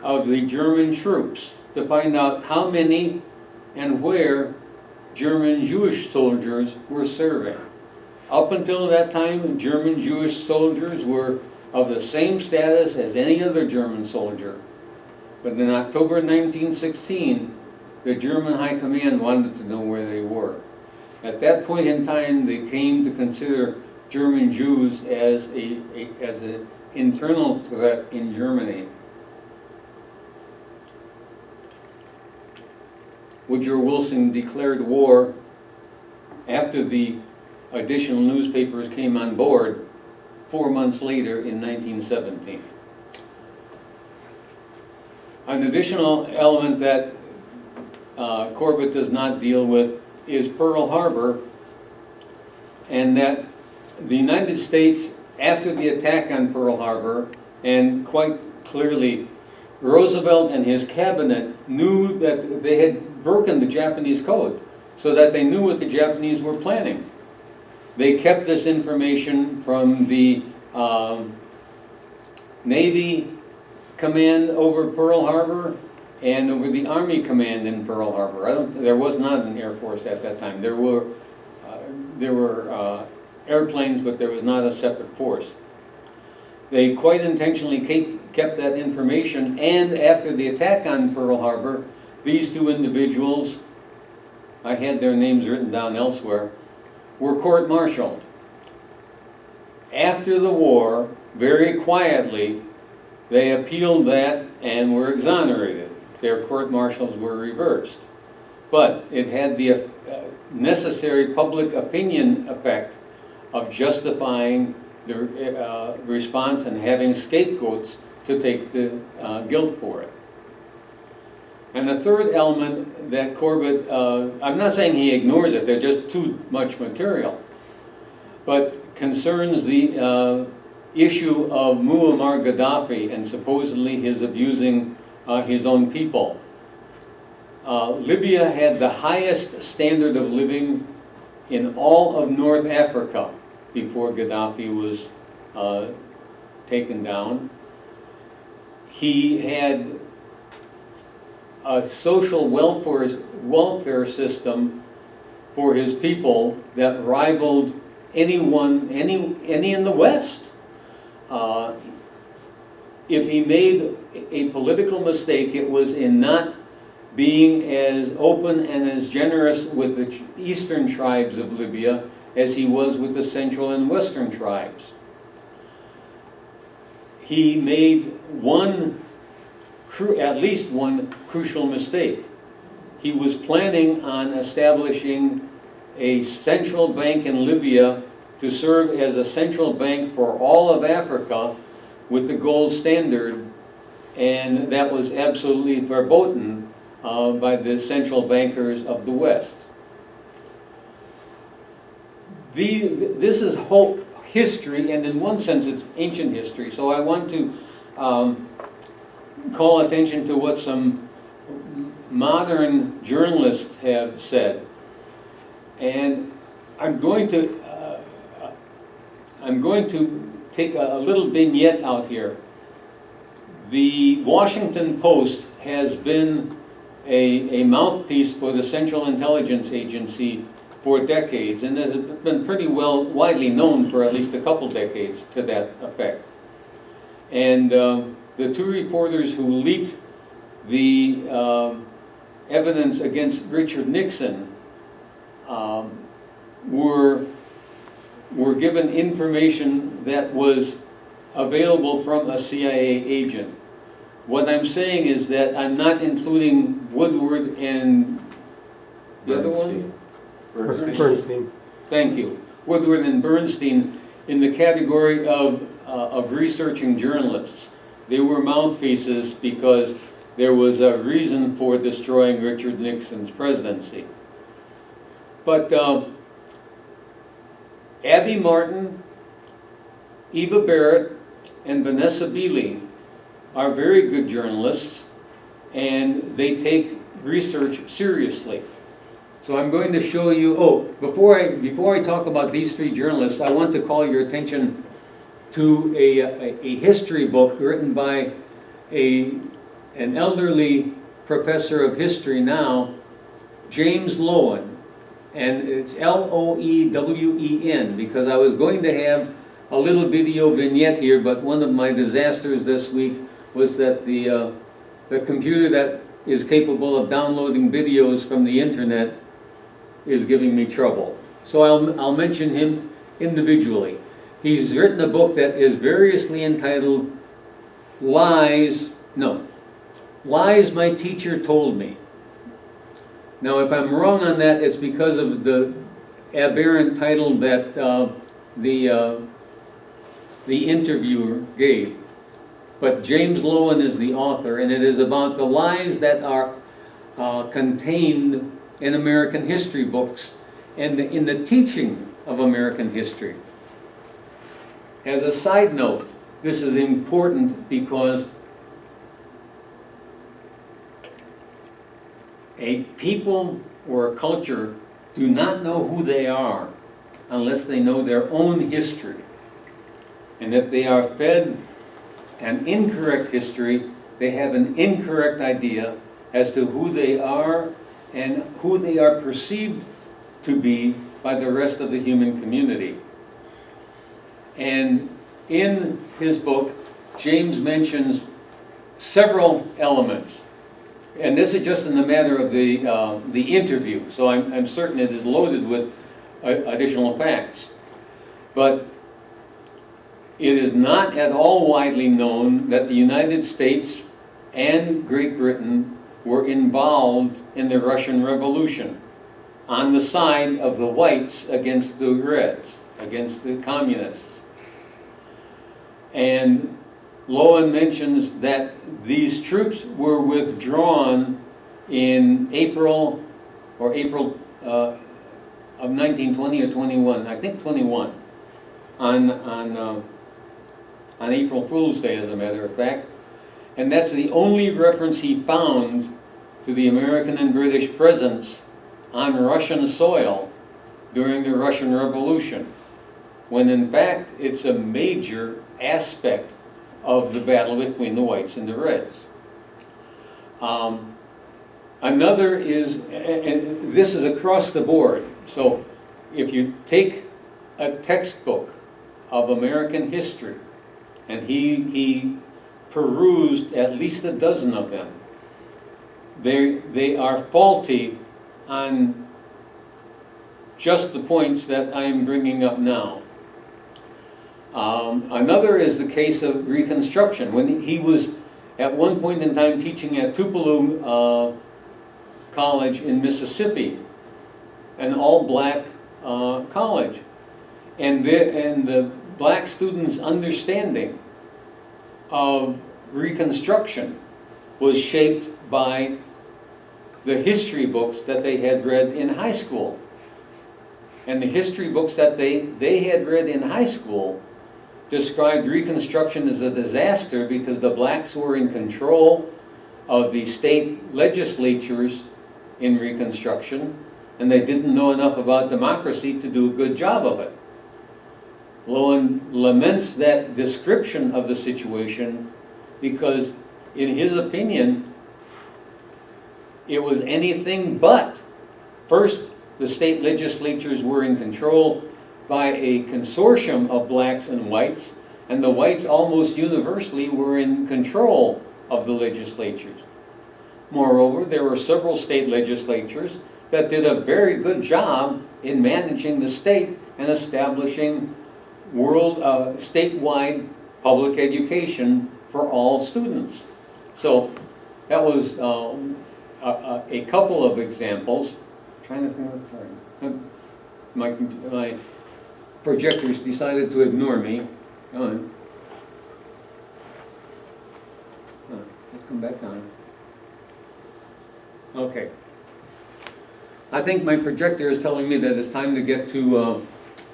of the German troops to find out how many and where German Jewish soldiers were serving. Up until that time, German Jewish soldiers were of the same status as any other German soldier. But in October 1916, the German High Command wanted to know where they were. At that point in time, they came to consider German Jews as an internal threat in Germany. Woodrow Wilson declared war after the additional newspapers came on board 4 months later in 1917. An additional element that Corbett does not deal with is Pearl Harbor, and that the United States, after the attack on Pearl Harbor, and quite clearly Roosevelt and his cabinet knew that they had broken the Japanese code, so that they knew what the Japanese were planning. They kept this information from the Navy command over Pearl Harbor and over the Army command in Pearl Harbor. There was not an Air Force at that time. There were airplanes, but there was not a separate force. They quite intentionally kept that information, and after the attack on Pearl Harbor, these two individuals, I had their names written down elsewhere, were court-martialed. After the war, very quietly, they appealed that and were exonerated. Their court-martials were reversed. But it had the necessary public opinion effect of justifying the response and having scapegoats to take the guilt for it. And the third element that Corbett, I'm not saying he ignores it, there's just too much material, but concerns the issue of Muammar Gaddafi and supposedly his abusing his own people. Libya had the highest standard of living in all of North Africa before Gaddafi was taken down. He had a social welfare system for his people that rivaled any in the West. If he made a political mistake, it was in not being as open and as generous with the eastern tribes of Libya as he was with the central and western tribes. He made at least one crucial mistake. He was planning on establishing a central bank in Libya to serve as a central bank for all of Africa with the gold standard, and that was absolutely verboten by the central bankers of the West. This is whole history, and in one sense it's ancient history, so I want to call attention to what some modern journalists have said. And I'm going to take a little vignette out here. The Washington Post has been a mouthpiece for the Central Intelligence Agency for decades, and has been pretty well widely known for at least a couple decades to that effect. And the two reporters who leaked the evidence against Richard Nixon were given information that was available from a CIA agent. What I'm saying is that I'm not including Woodward and the other one? Bernstein. Thank you. Woodward and Bernstein in the category of researching journalists. They were mouthpieces because there was a reason for destroying Richard Nixon's presidency. But Abbey Martin, Eva Barrett, and Vanessa Beeley are very good journalists, and they take research seriously. So I'm going to show you, before I talk about these three journalists, I want to call your attention to a history book written by an elderly professor of history now, James Lowen, and it's Loewen, because I was going to have a little video vignette here, but one of my disasters this week was that the computer that is capable of downloading videos from the internet is giving me trouble. So I'll mention him individually. He's written a book that is variously entitled Lies My Teacher Told Me. Now, if I'm wrong on that, it's because of the aberrant title that the interviewer gave. But James Lowen is the author, and it is about the lies that are contained in American history books and in the teaching of American history. As a side note, this is important because a people or a culture do not know who they are unless they know their own history. And if they are fed an incorrect history, they have an incorrect idea as to who they are and who they are perceived to be by the rest of the human community. And in his book, James mentions several elements. And this is just in the matter of the interview, so I'm certain it is loaded with additional facts. But it is not at all widely known that the United States and Great Britain were involved in the Russian Revolution on the side of the whites against the reds, against the communists. And Lowen mentions that these troops were withdrawn in April of 1920 or 21, I think 21, on April Fool's Day, as a matter of fact. And that's the only reference he found to the American and British presence on Russian soil during the Russian Revolution, when in fact it's a major aspect of the battle between the whites and the reds. Another is, and this is across the board, so if you take a textbook of American history, and he perused at least a dozen of them, they are faulty on just the points that I'm bringing up now. Another is the case of Reconstruction. When he was at one point in time teaching at Tupelo College in Mississippi, an all-black college, and the black students' understanding of Reconstruction was shaped by the history books that they had read in high school. And the history books that they had read in high school described Reconstruction as a disaster because the blacks were in control of the state legislatures in Reconstruction, and they didn't know enough about democracy to do a good job of it. Lowen laments that description of the situation because, in his opinion, it was anything but. First, the state legislatures were in control by a consortium of blacks and whites, and the whites almost universally were in control of the legislatures. Moreover, there were several state legislatures that did a very good job in managing the state and establishing statewide public education for all students. So that was a couple of examples. I'm trying to think of the third. My projectors decided to ignore me. Go on. Let's come back on. Okay. I think my projector is telling me that it's time to get to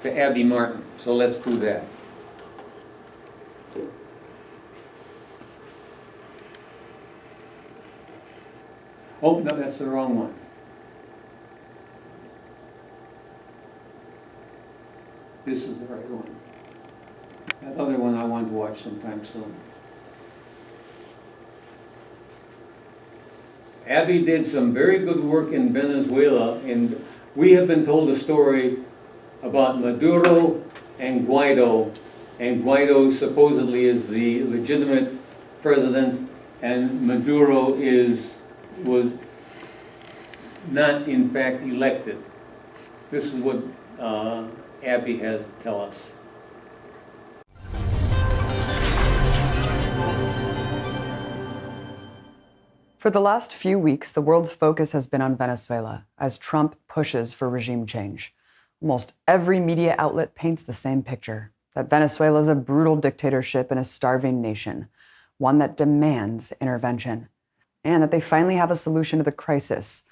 Abbey Martin, so let's do that. Oh, no, that's the wrong one. This is the right one. That other one I want to watch sometime soon. Abbey did some very good work in Venezuela, and we have been told a story about Maduro and Guaido, and Guaido supposedly is the legitimate president, and Maduro was not in fact elected. This is what Abbey has to tell us. For the last few weeks, the world's focus has been on Venezuela as Trump pushes for regime change. Almost every media outlet paints the same picture, that Venezuela is a brutal dictatorship and a starving nation, one that demands intervention, and that they finally have a solution to the crisis,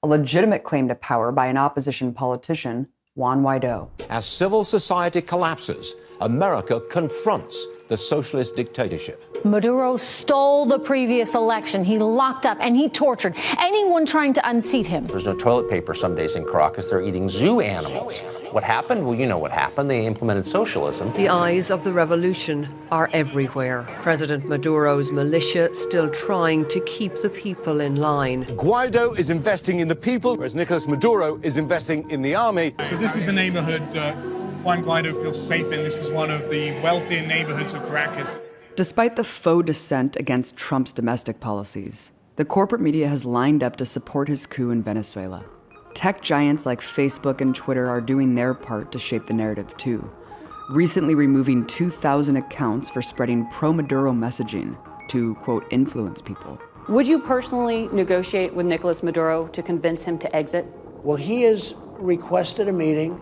a legitimate claim to power by an opposition politician, Juan Guaido. As civil society collapses, America confronts the socialist dictatorship. Maduro stole the previous election. He locked up and he tortured anyone trying to unseat him. There's no toilet paper some days in Caracas. They're eating zoo animals. What happened? Well, you know what happened. They implemented socialism. The eyes of the revolution are everywhere. President Maduro's militia still trying to keep the people in line. Guaido is investing in the people, whereas Nicolas Maduro is investing in the army. So this is a neighborhood Juan Guaido feels safe in. This is one of the wealthier neighborhoods of Caracas. Despite the faux dissent against Trump's domestic policies, the corporate media has lined up to support his coup in Venezuela. Tech giants like Facebook and Twitter are doing their part to shape the narrative too, recently removing 2,000 accounts for spreading pro-Maduro messaging to, quote, influence people. Would you personally negotiate with Nicolas Maduro to convince him to exit? Well, he has requested a meeting,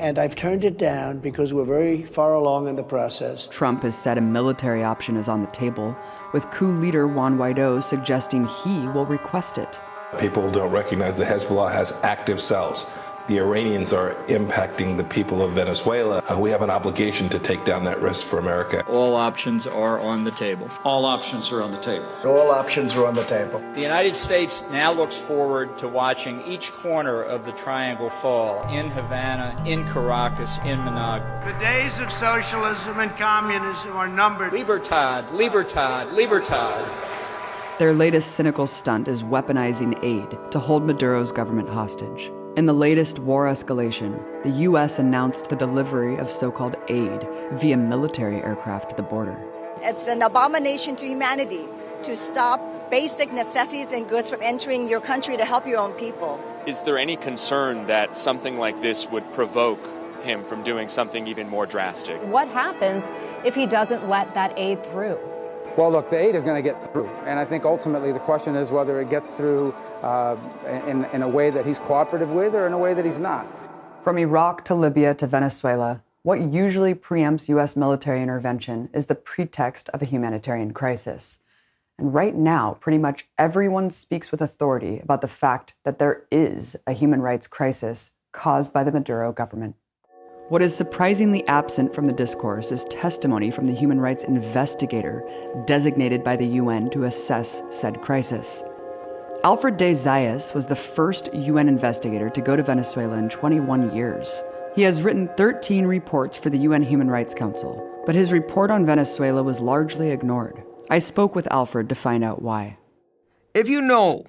and I've turned it down because we're very far along in the process. Trump has said a military option is on the table, with coup leader Juan Guaido suggesting he will request it. People don't recognize that Hezbollah has active cells. the Iranians are impacting the people of Venezuela. We have an obligation to take down that risk for America. All options are on the table. All options are on the table. All options are on the table. The United States now looks forward to watching each corner of the triangle fall, in Havana, in Caracas, in Managua. The days of socialism and communism are numbered. Libertad, libertad, libertad. Their latest cynical stunt is weaponizing aid to hold Maduro's government hostage. In the latest war escalation, the U.S. announced the delivery of so-called aid via military aircraft to the border. It's an abomination to humanity to stop basic necessities and goods from entering your country to help your own people. Is there any concern that something like this would provoke him from doing something even more drastic? What happens if he doesn't let that aid through? Well, look, the aid is going to get through, and I think ultimately the question is whether it gets through in a way that he's cooperative with or in a way that he's not. From Iraq to Libya to Venezuela, what usually preempts U.S. military intervention is the pretext of a humanitarian crisis. And right now, pretty much everyone speaks with authority about the fact that there is a human rights crisis caused by the Maduro government. What is surprisingly absent from the discourse is testimony from the human rights investigator designated by the UN to assess said crisis. Alfred de Zayas was the first UN investigator to go to Venezuela in 21 years. He has written 13 reports for the UN Human Rights Council, but his report on Venezuela was largely ignored. I spoke with Alfred to find out why. If you know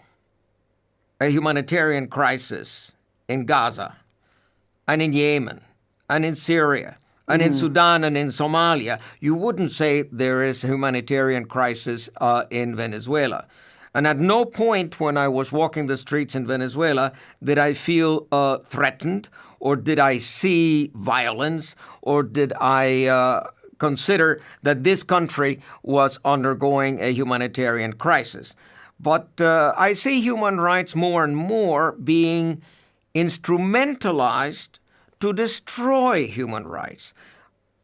a humanitarian crisis in Gaza and in Yemen, and in Syria, and in Sudan, and in Somalia, you wouldn't say there is a humanitarian crisis in Venezuela. And at no point when I was walking the streets in Venezuela did I feel threatened, or did I see violence, or did I consider that this country was undergoing a humanitarian crisis. But I see human rights more and more being instrumentalized to destroy human rights.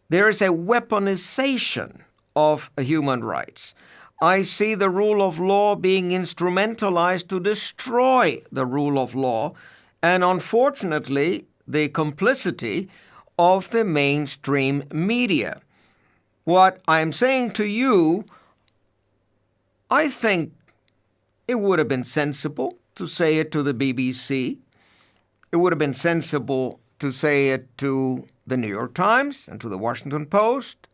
There is a weaponization of human rights. I see the rule of law being instrumentalized to destroy the rule of law, and unfortunately, the complicity of the mainstream media. What I'm saying to you, I think it would have been sensible to say it to the BBC. It would have been sensible to say it to the New York Times and to the Washington Post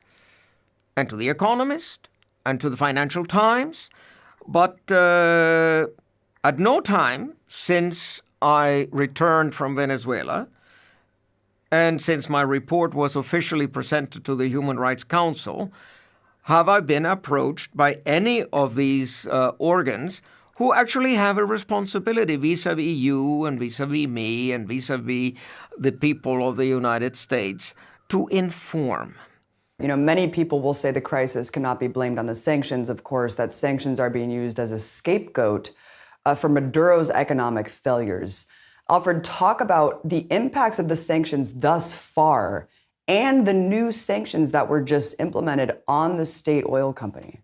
and to The Economist and to the Financial Times. But at no time since I returned from Venezuela and since my report was officially presented to the Human Rights Council have I been approached by any of these organs who actually have a responsibility vis-a-vis you and vis-a-vis me and vis-a-vis the people of the United States to inform. You know, many people will say the crisis cannot be blamed on the sanctions, of course, that sanctions are being used as a scapegoat for Maduro's economic failures. Alfred, talk about the impacts of the sanctions thus far and the new sanctions that were just implemented on the state oil company.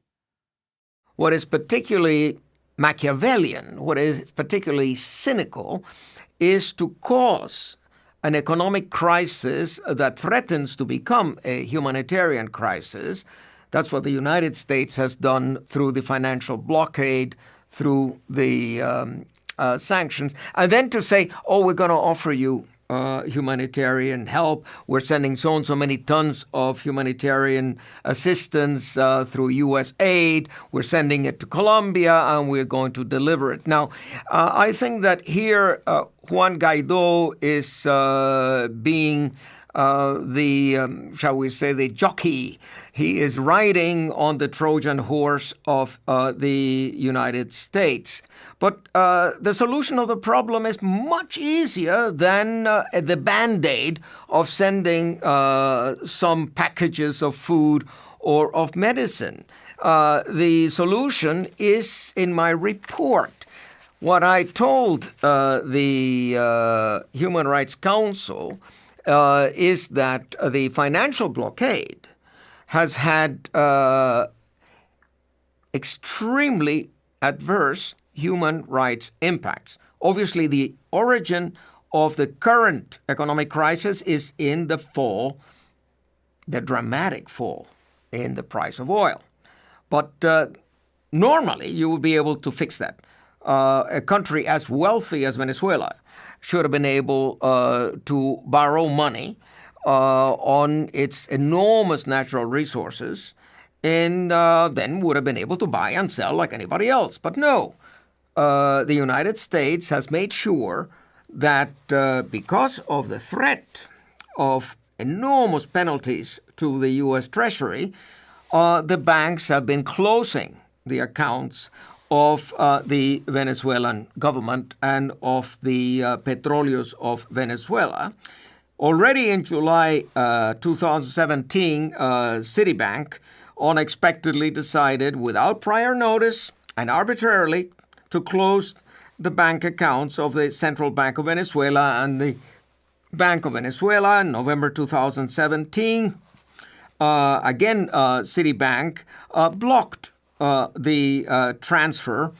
What is particularly Machiavellian, what is particularly cynical, is to cause an economic crisis that threatens to become a humanitarian crisis. That's what the United States has done through the financial blockade, through the sanctions, and then to say, oh, we're going to offer you humanitarian help. We're sending so and so many tons of humanitarian assistance through U.S. aid. We're sending it to Colombia, and we're going to deliver it. Now, I think that here Juan Guaidó is being shall we say, the jockey. He is riding on the Trojan horse of the United States. But the solution of the problem is much easier than the Band-Aid of sending some packages of food or of medicine. The solution is in my report. What I told the Human Rights Council is that the financial blockade has had extremely adverse human rights impacts. Obviously, the origin of the current economic crisis is in the fall, the dramatic fall in the price of oil. But normally you would be able to fix that. A country as wealthy as Venezuela should have been able to borrow money on its enormous natural resources and then would have been able to buy and sell like anybody else. But no, the United States has made sure that because of the threat of enormous penalties to the U.S. Treasury, the banks have been closing the accounts of the Venezuelan government and of the Petróleos of Venezuela. Already in July 2017, Citibank unexpectedly decided, without prior notice and arbitrarily, to close the bank accounts of the Central Bank of Venezuela and the Bank of Venezuela in November 2017. Citibank blocked the transfer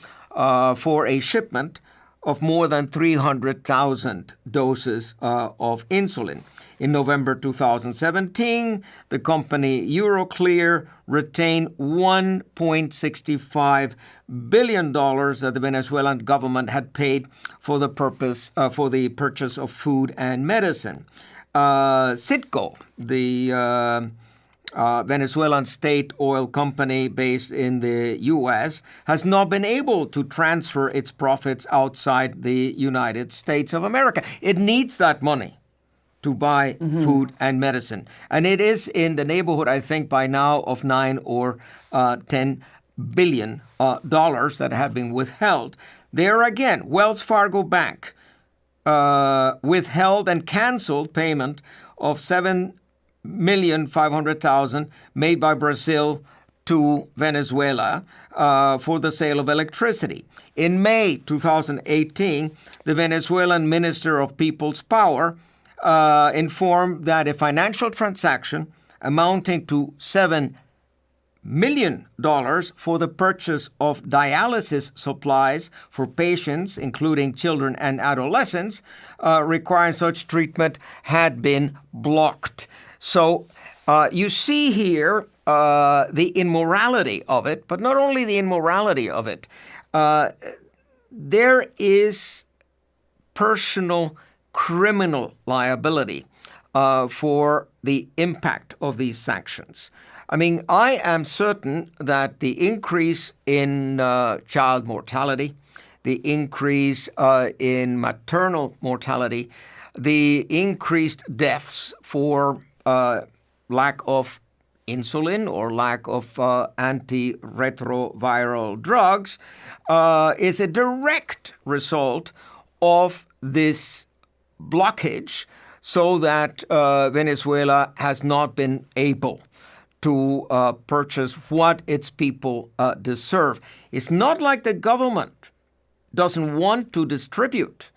for a shipment of more than 300,000 doses of insulin. In November 2017, the company Euroclear retained $1.65 billion that the Venezuelan government had paid for the purchase of food and medicine. Citgo, the Venezuelan state oil company based in the U.S., has not been able to transfer its profits outside the United States of America. It needs that money to buy food and medicine. And it is in the neighborhood, I think, by now of $9 or $10 billion that have been withheld. There again, Wells Fargo Bank withheld and canceled payment of $7,500,000 made by Brazil to Venezuela for the sale of electricity. In May 2018, the Venezuelan Minister of People's Power informed that a financial transaction amounting to $7 million for the purchase of dialysis supplies for patients, including children and adolescents, requiring such treatment had been blocked. So you see here the immorality of it, but not only the immorality of it, there is personal criminal liability for the impact of these sanctions. I mean, I am certain that the increase in child mortality, the increase in maternal mortality, the increased deaths for lack of insulin or lack of antiretroviral drugs is a direct result of this blockage, so that Venezuela has not been able to purchase what its people deserve. It's not like the government doesn't want to distribute.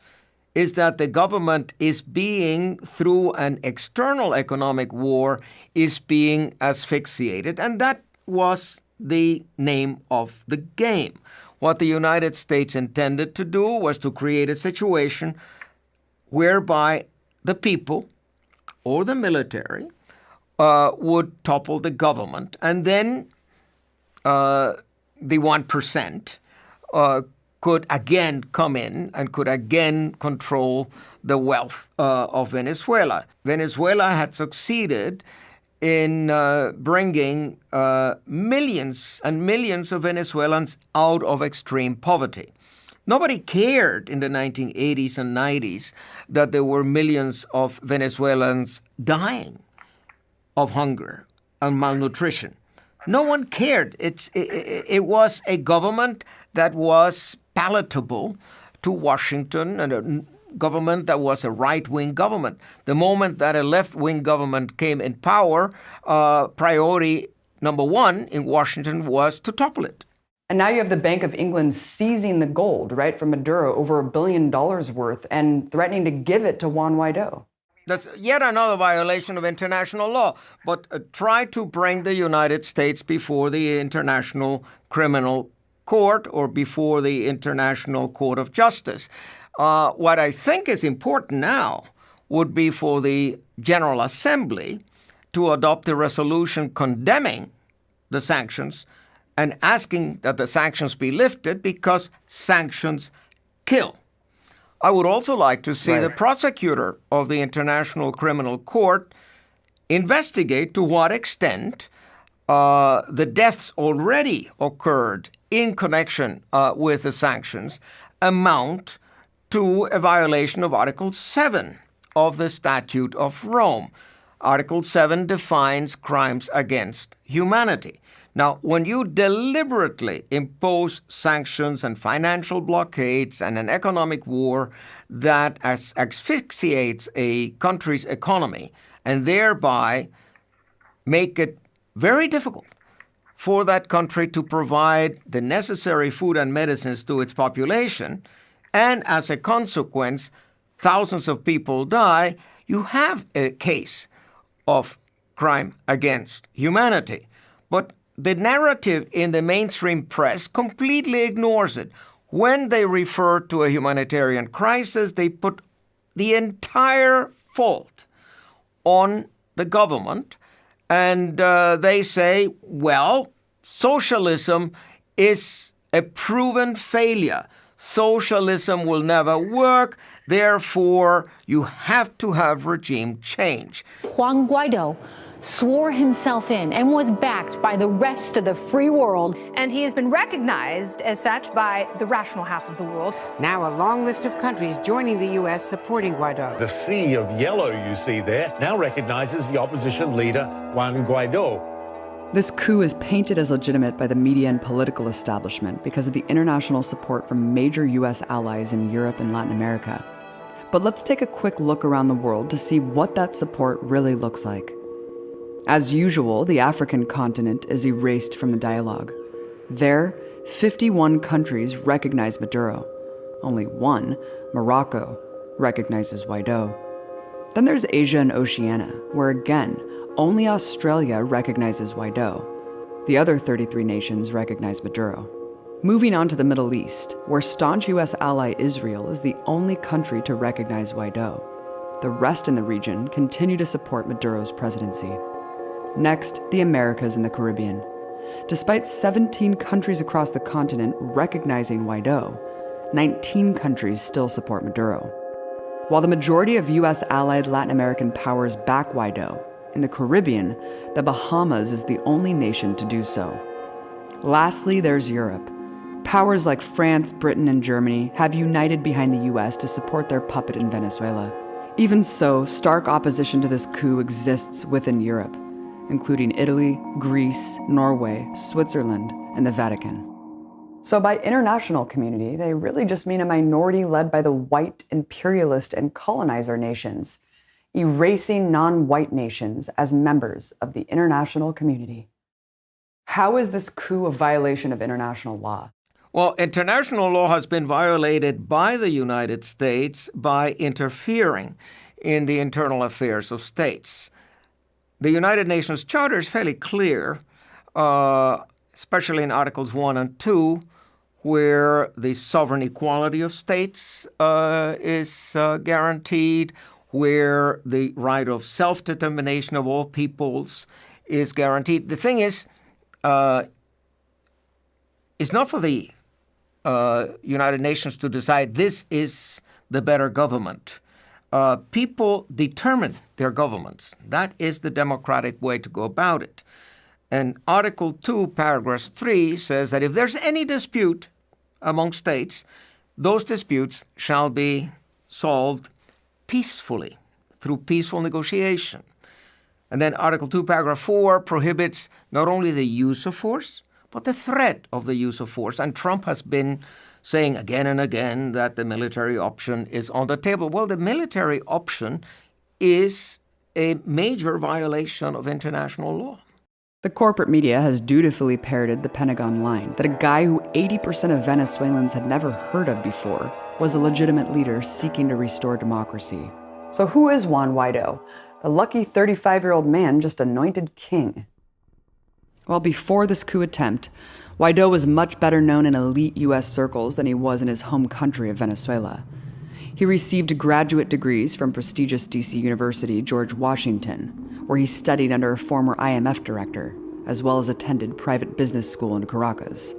It's that the government is being, through an external economic war, is being asphyxiated. And that was the name of the game. What the United States intended to do was to create a situation whereby the people or the military would topple the government, and then the 1% could again come in and could again control the wealth of Venezuela. Venezuela had succeeded in bringing millions and millions of Venezuelans out of extreme poverty. Nobody cared in the 1980s and 90s that there were millions of Venezuelans dying of hunger and malnutrition. No one cared. It was a government that was palatable to Washington, and a government that was a right-wing government. The moment that a left-wing government came in power, priority number one in Washington was to topple it. And now you have the Bank of England seizing the gold, right, from Maduro, over $1 billion worth, and threatening to give it to Juan Guaido. That's yet another violation of international law. But try to bring the United States before the International Criminal Court or before the International Court of Justice. What I think is important now would be for the General Assembly to adopt a resolution condemning the sanctions and asking that the sanctions be lifted because sanctions kill. I would also like to see the prosecutor of the International Criminal Court investigate to what extent the deaths already occurred in connection with the sanctions amount to a violation of Article 7 of the Statute of Rome. Article 7 defines crimes against humanity. Now, when you deliberately impose sanctions and financial blockades and an economic war that asphyxiates a country's economy and thereby make it very difficult for that country to provide the necessary food and medicines to its population, and as a consequence, thousands of people die, you have a case of crime against humanity. But the narrative in the mainstream press completely ignores it. When they refer to a humanitarian crisis, they put the entire fault on the government, and they say, well, socialism is a proven failure. Socialism will never work. Therefore, you have to have regime change. Juan Guaido swore himself in and was backed by the rest of the free world. And he has been recognized as such by the rational half of the world. Now a long list of countries joining the U.S. supporting Guaido. The sea of yellow you see there now recognizes the opposition leader, Juan Guaido. This coup is painted as legitimate by the media and political establishment because of the international support from major U.S. allies in Europe and Latin America. But let's take a quick look around the world to see what that support really looks like. As usual, the African continent is erased from the dialogue. There, 51 countries recognize Maduro. Only one, Morocco, recognizes Guaido. Then there's Asia and Oceania, where again, only Australia recognizes Guaido. The other 33 nations recognize Maduro. Moving on to the Middle East, where staunch U.S. ally Israel is the only country to recognize Guaido. The rest in the region continue to support Maduro's presidency. Next, the Americas and the Caribbean. Despite 17 countries across the continent recognizing Guaido, 19 countries still support Maduro. While the majority of U.S. allied Latin American powers back Guaido, in the Caribbean, the Bahamas is the only nation to do so. Lastly, there's Europe. Powers like France, Britain, and Germany have united behind the U.S. to support their puppet in Venezuela. Even so, stark opposition to this coup exists within Europe, including Italy, Greece, Norway, Switzerland, and the Vatican. So by international community, they really just mean a minority led by the white imperialist and colonizer nations, erasing non-white nations as members of the international community. How is this coup a violation of international law? Well, international law has been violated by the United States by interfering in the internal affairs of states. The United Nations Charter is fairly clear, especially in Articles 1 and 2, where the sovereign equality of states is guaranteed, where the right of self-determination of all peoples is guaranteed. The thing is, it's not for the United Nations to decide this is the better government. People determine their governments. That is the democratic way to go about it. And Article 2, Paragraph 3 says that if there's any dispute among states, those disputes shall be solved peacefully, through peaceful negotiation. And then Article 2, Paragraph 4 prohibits not only the use of force, but the threat of the use of force. And Trump has been saying again and again that the military option is on the table. Well, the military option is a major violation of international law. The corporate media has dutifully parroted the Pentagon line that a guy who 80% of Venezuelans had never heard of before was a legitimate leader seeking to restore democracy. So who is Juan Guaido, the lucky 35-year-old man just anointed king? Well, before this coup attempt, Guaido was much better known in elite U.S. circles than he was in his home country of Venezuela. He received graduate degrees from prestigious D.C. University George Washington, where he studied under a former IMF director, as well as attended private business school in Caracas.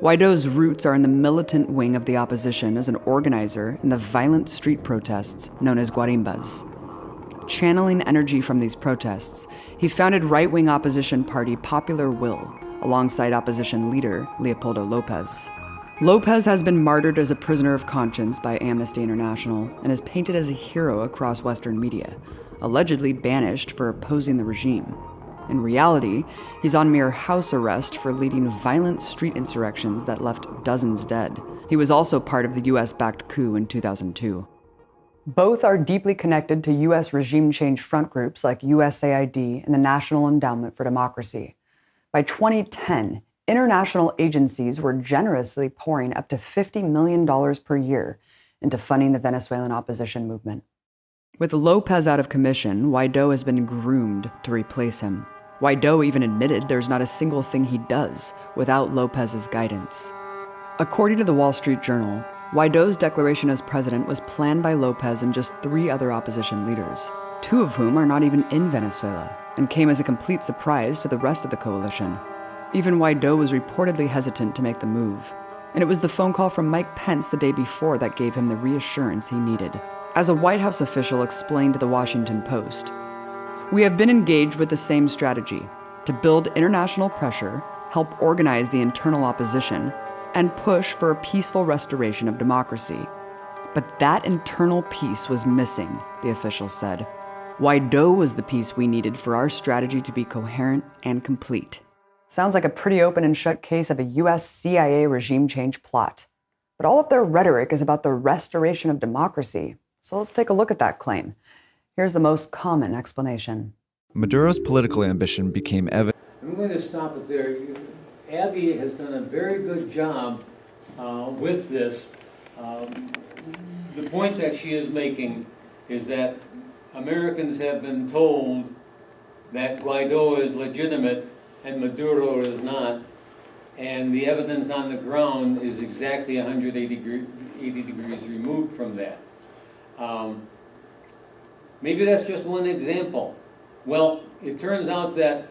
Guaido's roots are in the militant wing of the opposition as an organizer in the violent street protests known as guarimbas. Channeling energy from these protests, he founded right-wing opposition party Popular Will, alongside opposition leader Leopoldo Lopez. Lopez has been martyred as a prisoner of conscience by Amnesty International and is painted as a hero across Western media, allegedly banished for opposing the regime. In reality, he's on mere house arrest for leading violent street insurrections that left dozens dead. He was also part of the US-backed coup in 2002. Both are deeply connected to US regime change front groups like USAID and the National Endowment for Democracy. By 2010, international agencies were generously pouring up to $50 million per year into funding the Venezuelan opposition movement. With Lopez out of commission, Guaido has been groomed to replace him. Guaido even admitted there's not a single thing he does without Lopez's guidance. According to the Wall Street Journal, Guaido's declaration as president was planned by Lopez and just 3 other opposition leaders, 2 of whom are not even in Venezuela, and came as a complete surprise to the rest of the coalition. Even Guaido was reportedly hesitant to make the move, and it was the phone call from Mike Pence the day before that gave him the reassurance he needed. As a White House official explained to the Washington Post, "We have been engaged with the same strategy, to build international pressure, help organize the internal opposition, and push for a peaceful restoration of democracy. But that internal piece was missing," the official said. "Guaido was the piece we needed for our strategy to be coherent and complete." Sounds like a pretty open and shut case of a US CIA regime change plot. But all of their rhetoric is about the restoration of democracy. So let's take a look at that claim. Here's the most common explanation. Maduro's political ambition became evident. I'm going to stop it there. Abbey has done a very good job with this. The point that she is making is that Americans have been told that Guaido is legitimate and Maduro is not, and the evidence on the ground is exactly 180 degrees removed from that. Maybe that's just one example. Well, it turns out that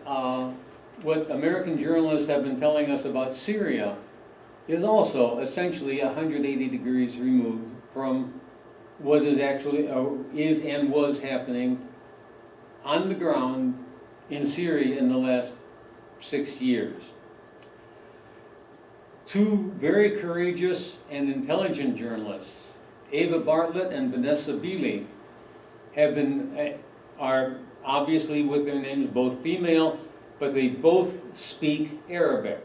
what American journalists have been telling us about Syria is also essentially 180 degrees removed from what is actually is and was happening on the ground in Syria in the last 6 years. 2 very courageous and intelligent journalists, Ava Bartlett and Vanessa Beeley, are obviously with their names both female, but they both speak Arabic.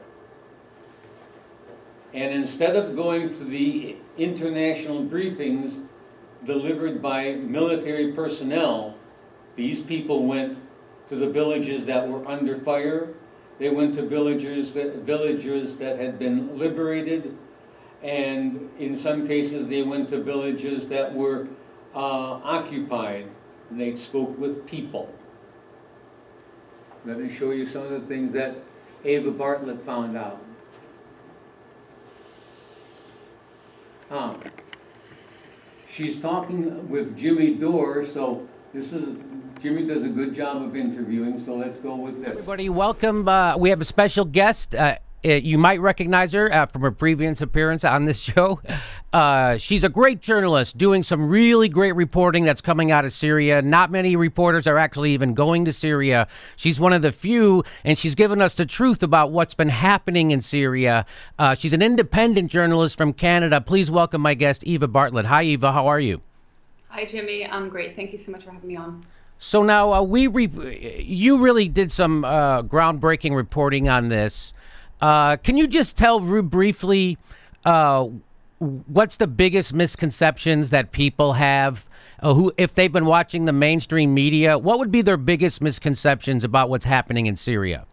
And instead of going to the international briefings delivered by military personnel, these people went to the villages that were under fire. They went to villages that had been liberated, and in some cases they went to villages that were occupied, and they spoke with people. Let me show you some of the things that Ava Bartlett found out. She's talking with Jimmy Dore, so Jimmy does a good job of interviewing, so let's go with this. Everybody, welcome. We have a special guest. You might recognize her from her previous appearance on this show. She's a great journalist doing some really great reporting that's coming out of Syria. Not many reporters are actually even going to Syria. She's one of the few, and she's given us the truth about what's been happening in Syria. She's an independent journalist from Canada. Please welcome my guest, Eva Bartlett. Hi, Eva. How are you? Hi, Jimmy. I'm great. Thank you so much for having me on. So now you really did some groundbreaking reporting on this. Can you just tell briefly what's the biggest misconceptions that people have who, if they've been watching the mainstream media, what would be their biggest misconceptions about what's happening in Syria?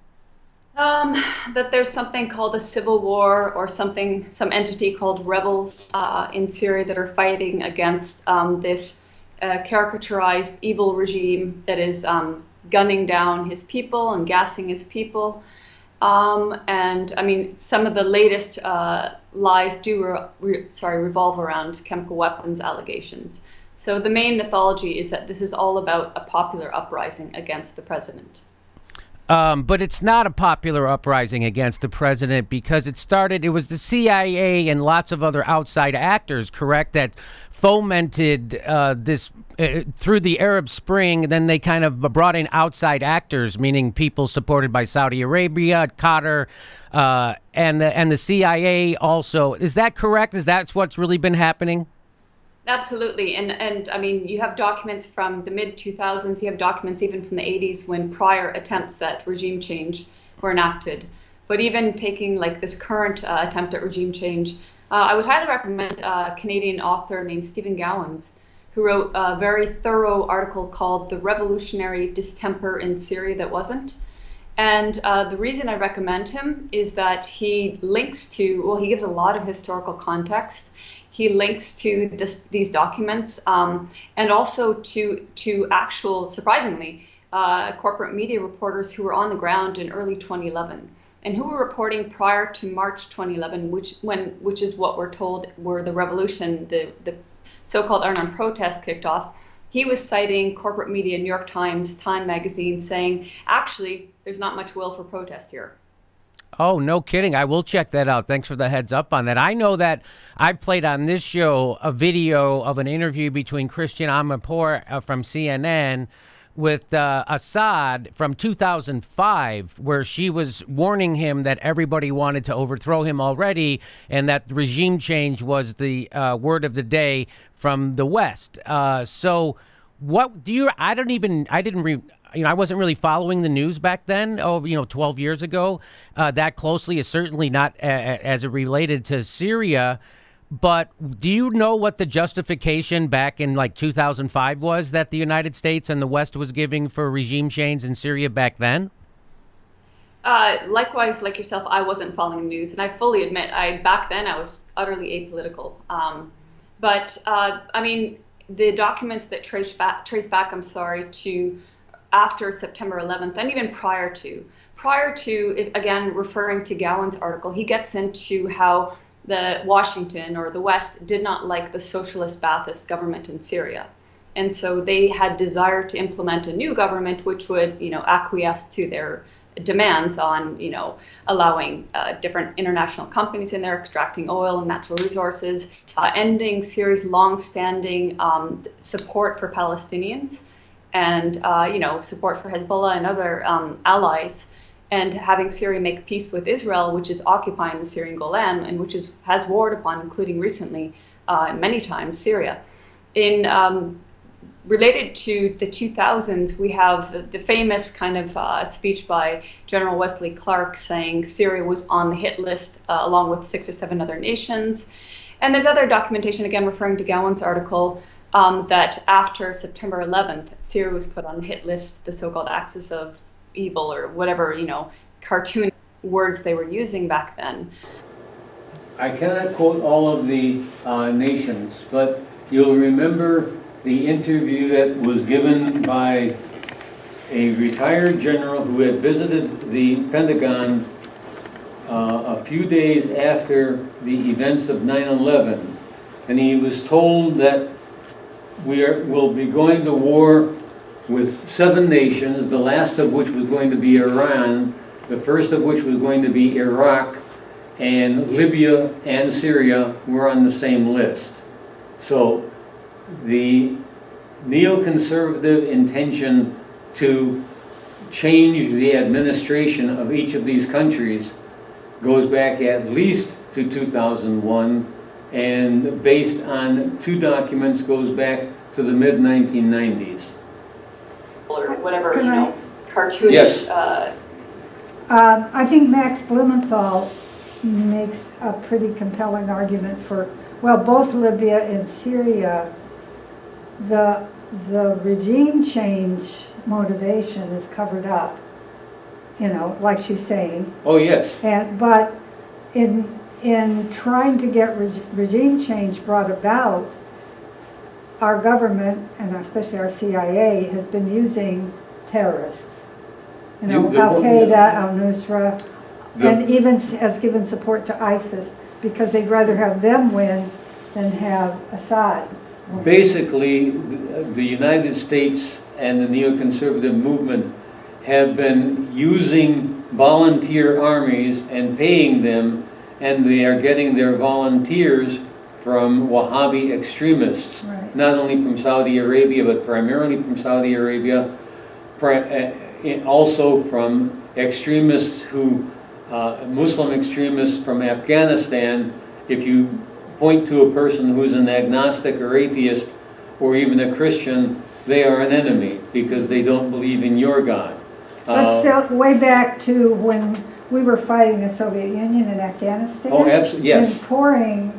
That there's something called a civil war or some entity called rebels in Syria that are fighting against this caricaturized evil regime that is gunning down his people and gassing his people. And I mean, some of the latest lies do revolve around chemical weapons allegations. So the main mythology is that this is all about a popular uprising against the president. But it's not a popular uprising against the president because it was the CIA and lots of other outside actors, correct, that fomented this through the Arab Spring. Then they kind of brought in outside actors, meaning people supported by Saudi Arabia, Qatar, and the CIA also. Is that correct? Is that what's really been happening? Absolutely. And I mean, you have documents from the mid-2000s, you have documents even from the 80s when prior attempts at regime change were enacted. But even taking like this current attempt at regime change, I would highly recommend a Canadian author named Stephen Gowans, who wrote a very thorough article called The Revolutionary Distemper in Syria That Wasn't. And the reason I recommend him is that he links to, well, he gives a lot of historical context. He links to these documents and also to actual, surprisingly, corporate media reporters who were on the ground in early 2011 and who were reporting prior to March 2011, which is what we're told were the revolution, the so-called unarmed protest kicked off. He was citing corporate media, New York Times, Time magazine, saying, actually, there's not much will for protest here. Oh, no kidding. I will check that out. Thanks for the heads up on that. I know that I've played on this show a video of an interview between Christian Amanpour from CNN with Assad from 2005, where she was warning him that everybody wanted to overthrow him already and that regime change was the word of the day from the West. So what do you, I wasn't really following the news back then, 12 years ago, that closely, is certainly not as it related to Syria. But do you know what the justification back in like 2005 was that the United States and the West was giving for regime change in Syria back then? Likewise, like yourself, I wasn't following the news, and I fully admit, back then I was utterly apolitical. But I mean, the documents that trace back, to after September 11th, and even prior to, again, referring to Gowan's article, he gets into how the Washington or the West did not like the socialist Ba'athist government in Syria. And so they had desire to implement a new government which would, acquiesce to their demands on, allowing different international companies in there, extracting oil and natural resources, ending Syria's long-standing support for Palestinians, and support for Hezbollah and other allies, and having Syria make peace with Israel, which is occupying the Syrian Golan and which has warred upon, including recently, many times, Syria. Related to the 2000s, we have the famous kind of speech by General Wesley Clark saying Syria was on the hit list along with 6 or 7 other nations. And there's other documentation, again referring to Gowan's article, that after September 11th, Syria was put on the hit list, the so-called axis of evil, or whatever, cartoon words they were using back then. I cannot quote all of the nations, but you'll remember the interview that was given by a retired general who had visited the Pentagon a few days after the events of 9/11, and he was told that we'll be going to war with 7 nations, the last of which was going to be Iran, the first of which was going to be Iraq, and Libya and Syria were on the same list. So the neoconservative intention to change the administration of each of these countries goes back at least to 2001, and based on 2 documents goes back to the mid-1990s. Or whatever, cartoonish. Yes. I think Max Blumenthal makes a pretty compelling argument for, both Libya and Syria, the regime change motivation is covered up, like she's saying. Oh, yes. But in trying to get regime change brought about, our government, and especially our CIA, has been using terrorists. Al-Qaeda, al-Nusra, and even has given support to ISIS. because they'd rather have them win than have Assad win. Basically, the United States and the neoconservative movement have been using volunteer armies and paying them, and they are getting their volunteers from Wahhabi extremists, Right. not only from Saudi Arabia, but primarily from Saudi Arabia, also from extremists who, Muslim extremists from Afghanistan. If you point to a person who's an agnostic or atheist or even a Christian, they are an enemy because they don't believe in your God. Let's go way back to when we were fighting the Soviet Union in Afghanistan. Oh, absolutely, yes. And pouring,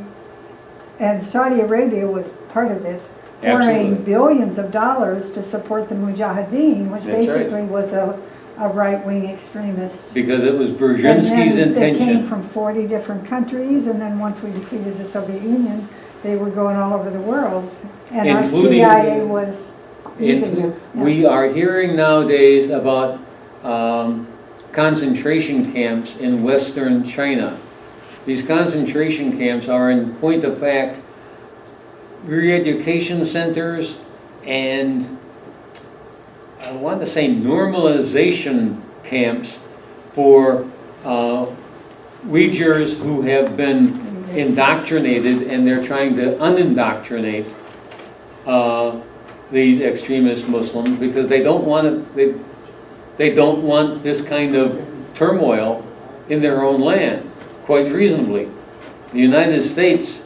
and Saudi Arabia was part of this, pouring Absolutely. billions of dollars to support the Mujahideen, which That's right. basically was a right-wing extremist. Because it was And Brzezinski's then they came intention. from 40 different countries, and then once we defeated the Soviet Union, they were going all over the world. And Including- our CIA was using them. Yeah. We are hearing nowadays about concentration camps in Western China. These concentration camps are, in point of fact, re-education centers and I want to say normalization camps for Uyghurs who have been indoctrinated, and they're trying to unindoctrinate these extremist Muslims because they don't want they don't want this kind of turmoil in their own land, quite reasonably. The United States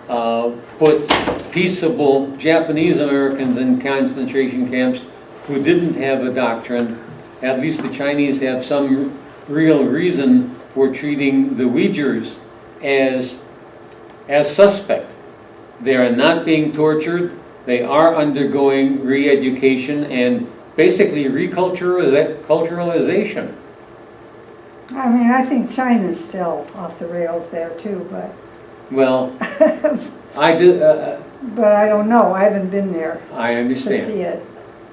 put peaceable Japanese Americans in concentration camps who didn't have a doctrine. At least the Chinese have some real reason for treating the Uyghurs as suspect. They are not being tortured. They are undergoing re-education and basically reculturalization. I mean, I think China's still off the rails there too, but Well, I do. but I don't know. I haven't been there I to understand. see it.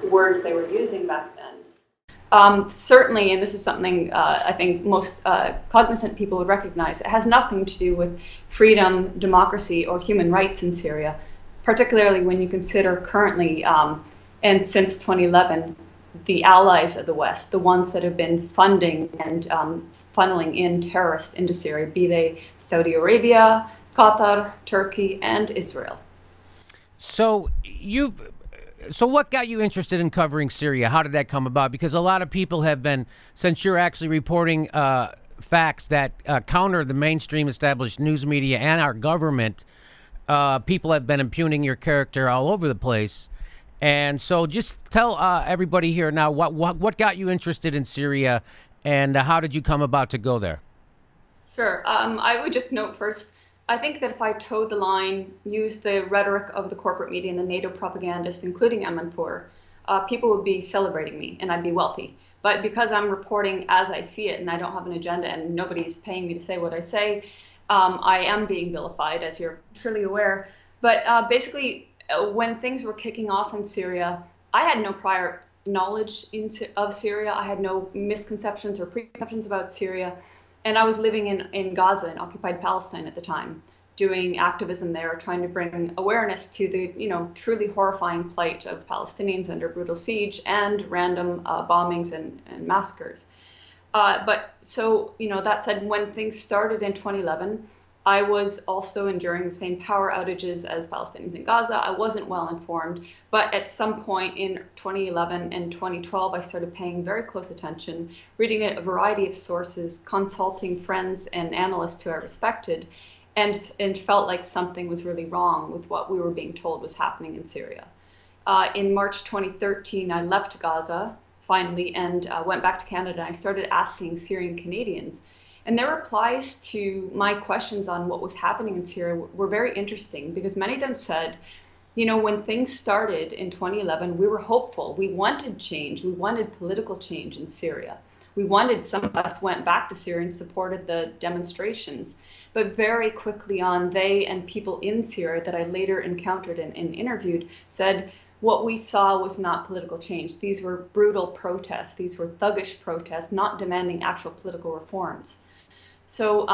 Words they were using back then. Certainly, and this is something I think most cognizant people would recognize, it has nothing to do with freedom, democracy, or human rights in Syria, particularly when you consider currently, and since 2011, the allies of the West, the ones that have been funding and funneling in terrorists into Syria, be they Saudi Arabia, Qatar, Turkey, and Israel. So what got you interested in covering Syria? How did that come about? Because a lot of people have been, since you're actually reporting facts that counter the mainstream established news media and our government, people have been impugning your character all over the place. And so just tell everybody here now what got you interested in Syria, and how did you come about to go there? Sure. I would just note first, I think that if I towed the line, used the rhetoric of the corporate media and the NATO propagandists, including Amanpour, people would be celebrating me and I'd be wealthy. But because I'm reporting as I see it and I don't have an agenda and nobody's paying me to say what I say, I am being vilified, as you're surely aware. But basically, when things were kicking off in Syria, I had no prior knowledge of Syria. I had no misconceptions or preconceptions about Syria. And I was living in Gaza, in occupied Palestine at the time, doing activism there, trying to bring awareness to the, truly horrifying plight of Palestinians under brutal siege and random bombings and massacres. But so, that said, when things started in 2011, I was also enduring the same power outages as Palestinians in Gaza. I wasn't well informed, but at some point in 2011 and 2012, I started paying very close attention, reading a variety of sources, consulting friends and analysts who I respected, and felt like something was really wrong with what we were being told was happening in Syria. In March 2013, I left Gaza finally and went back to Canada. I started asking Syrian Canadians, and their replies to my questions on what was happening in Syria were very interesting, because many of them said, when things started in 2011, we were hopeful. We wanted change. We wanted political change in Syria. Some of us went back to Syria and supported the demonstrations. But very quickly on, they and people in Syria that I later encountered and interviewed said, what we saw was not political change. These were brutal protests. These were thuggish protests, not demanding actual political reforms. So,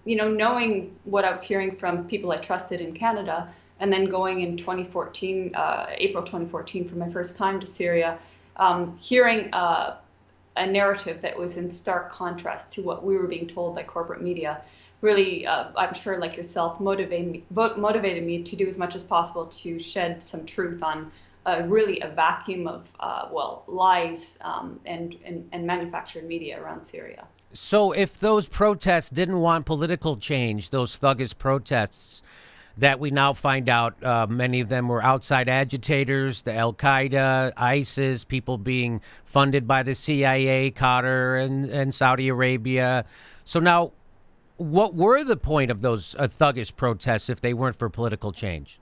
knowing what I was hearing from people I trusted in Canada, and then going in 2014, April 2014, for my first time to Syria, hearing a narrative that was in stark contrast to what we were being told by corporate media, really, I'm sure like yourself, motivated me to do as much as possible to shed some truth on really a vacuum of, lies and manufactured media around Syria. So if those protests didn't want political change, those thuggish protests that we now find out many of them were outside agitators, the Al-Qaeda, ISIS, people being funded by the CIA, Qatar, and Saudi Arabia. So now, what were the point of those thuggish protests if they weren't for political change?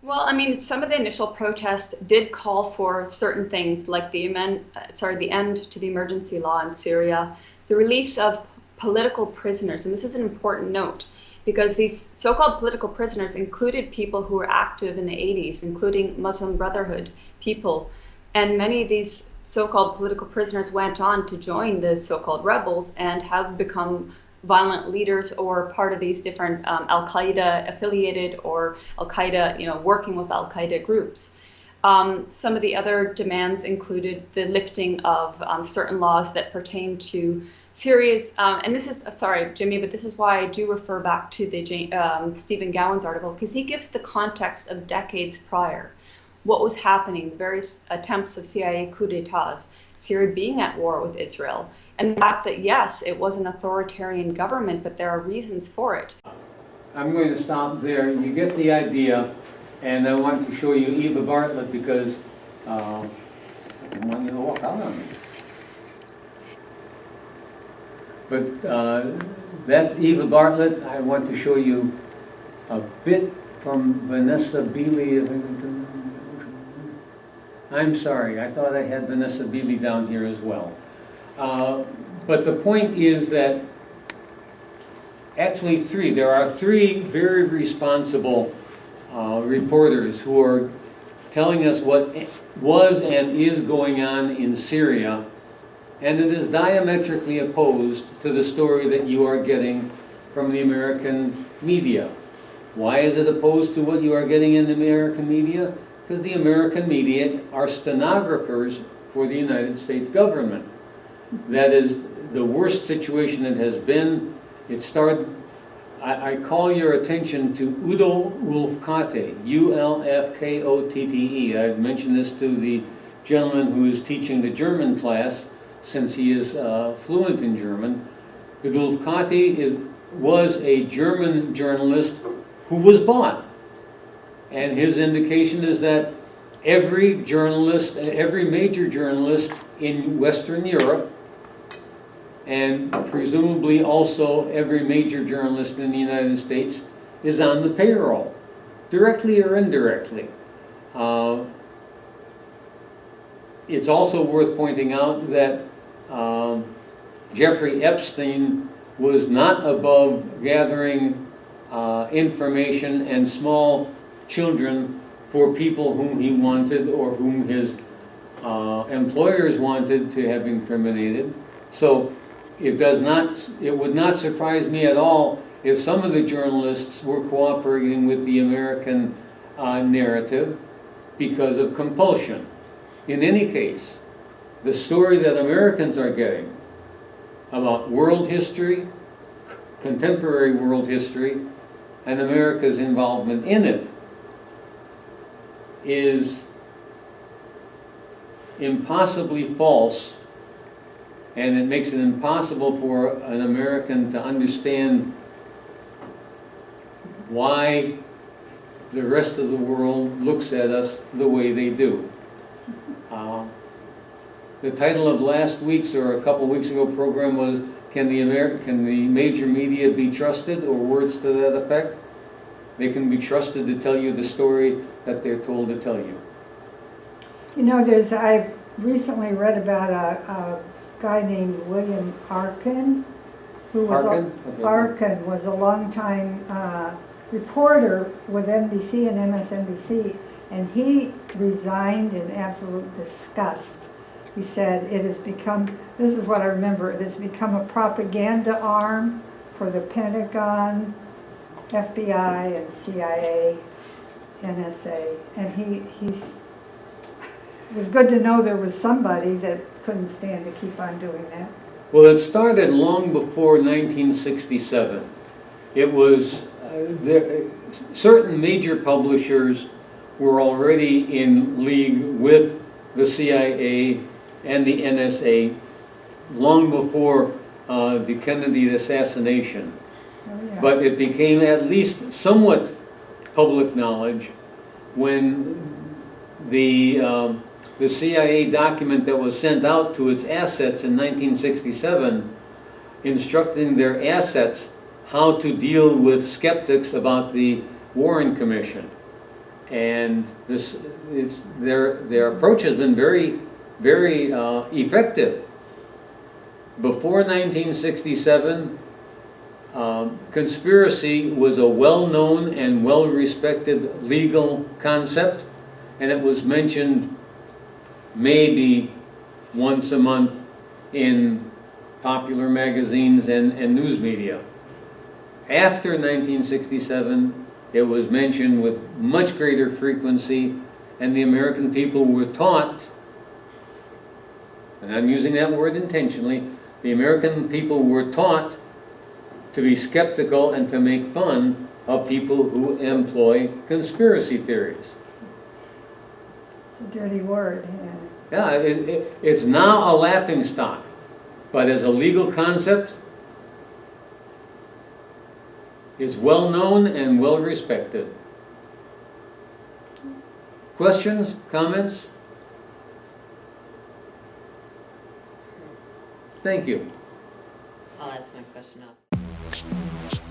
Well, I mean, some of the initial protests did call for certain things like the end to the emergency law in Syria, the release of political prisoners. And this is an important note because these so-called political prisoners included people who were active in the 80s, including Muslim Brotherhood people. And many of these so-called political prisoners went on to join the so-called rebels and have become violent leaders or part of these different Al-Qaeda affiliated or Al-Qaeda, working with Al-Qaeda groups. Some of the other demands included the lifting of certain laws that pertain to Syria's, and this is, sorry, Jimmy, but this is why I do refer back to the Stephen Gowan's article, because he gives the context of decades prior, what was happening, the various attempts of CIA coup d'etats, Syria being at war with Israel, and the fact that, yes, it was an authoritarian government, but there are reasons for it. I'm going to stop there. You get the idea, and I want to show you Eva Bartlett because I didn't want you to walk out on me. But that's Eva Bartlett. I want to show you a bit from Vanessa Beeley. I'm sorry, I thought I had Vanessa Beeley down here as well. But the point is that actually there are three very responsible reporters who are telling us what was and is going on in Syria, and it is diametrically opposed to the story that you are getting from the American media. Why is it opposed to what you are getting in the American media? Because the American media are stenographers for the United States government. That is the worst situation it has been. It started, I call your attention to Udo Ulfkotte, U-L-F-K-O-T-T-E. I've mentioned this to the gentleman who is teaching the German class, since he is fluent in German. Udo Ulfkotte was a German journalist who was bought. And his indication is that every major journalist in Western Europe, and presumably also every major journalist in the United States, is on the payroll, directly or indirectly. It's also worth pointing out that Jeffrey Epstein was not above gathering information and small children for people whom he wanted or whom his employers wanted to have incriminated. So it would not surprise me at all if some of the journalists were cooperating with the American narrative because of compulsion. In any case, the story that Americans are getting about world history, contemporary world history, and America's involvement in it is impossibly false, and it makes it impossible for an American to understand why the rest of the world looks at us the way they do. The title of last week's or a couple weeks ago program was, can the major media be trusted, or words to that effect? They can be trusted to tell you the story that they're told to tell you. You know, I've recently read about a guy named William Arkin, who was Arkin was a longtime reporter with NBC and MSNBC, and he resigned in absolute disgust he said, it has become, this is what I remember, it has become a propaganda arm for the Pentagon, FBI, and CIA, NSA. And it was good to know there was somebody that couldn't stand to keep on doing that. Well, it started long before 1967. It was, certain major publishers were already in league with the CIA and the NSA long before the Kennedy assassination. Oh, yeah. But it became at least somewhat public knowledge when the CIA document that was sent out to its assets in 1967 instructing their assets how to deal with skeptics about the Warren Commission. And their approach has been very, very effective. Before 1967, conspiracy was a well-known and well-respected legal concept, and it was mentioned maybe once a month in popular magazines and news media. After 1967, it was mentioned with much greater frequency, and the American people were taught, and I'm using that word intentionally, the American people were taught to be skeptical and to make fun of people who employ conspiracy theories. A dirty word, Yeah, it's now a laughingstock, but as a legal concept, it's well known and well respected. Questions, comments? Thank you. I'll ask my question now.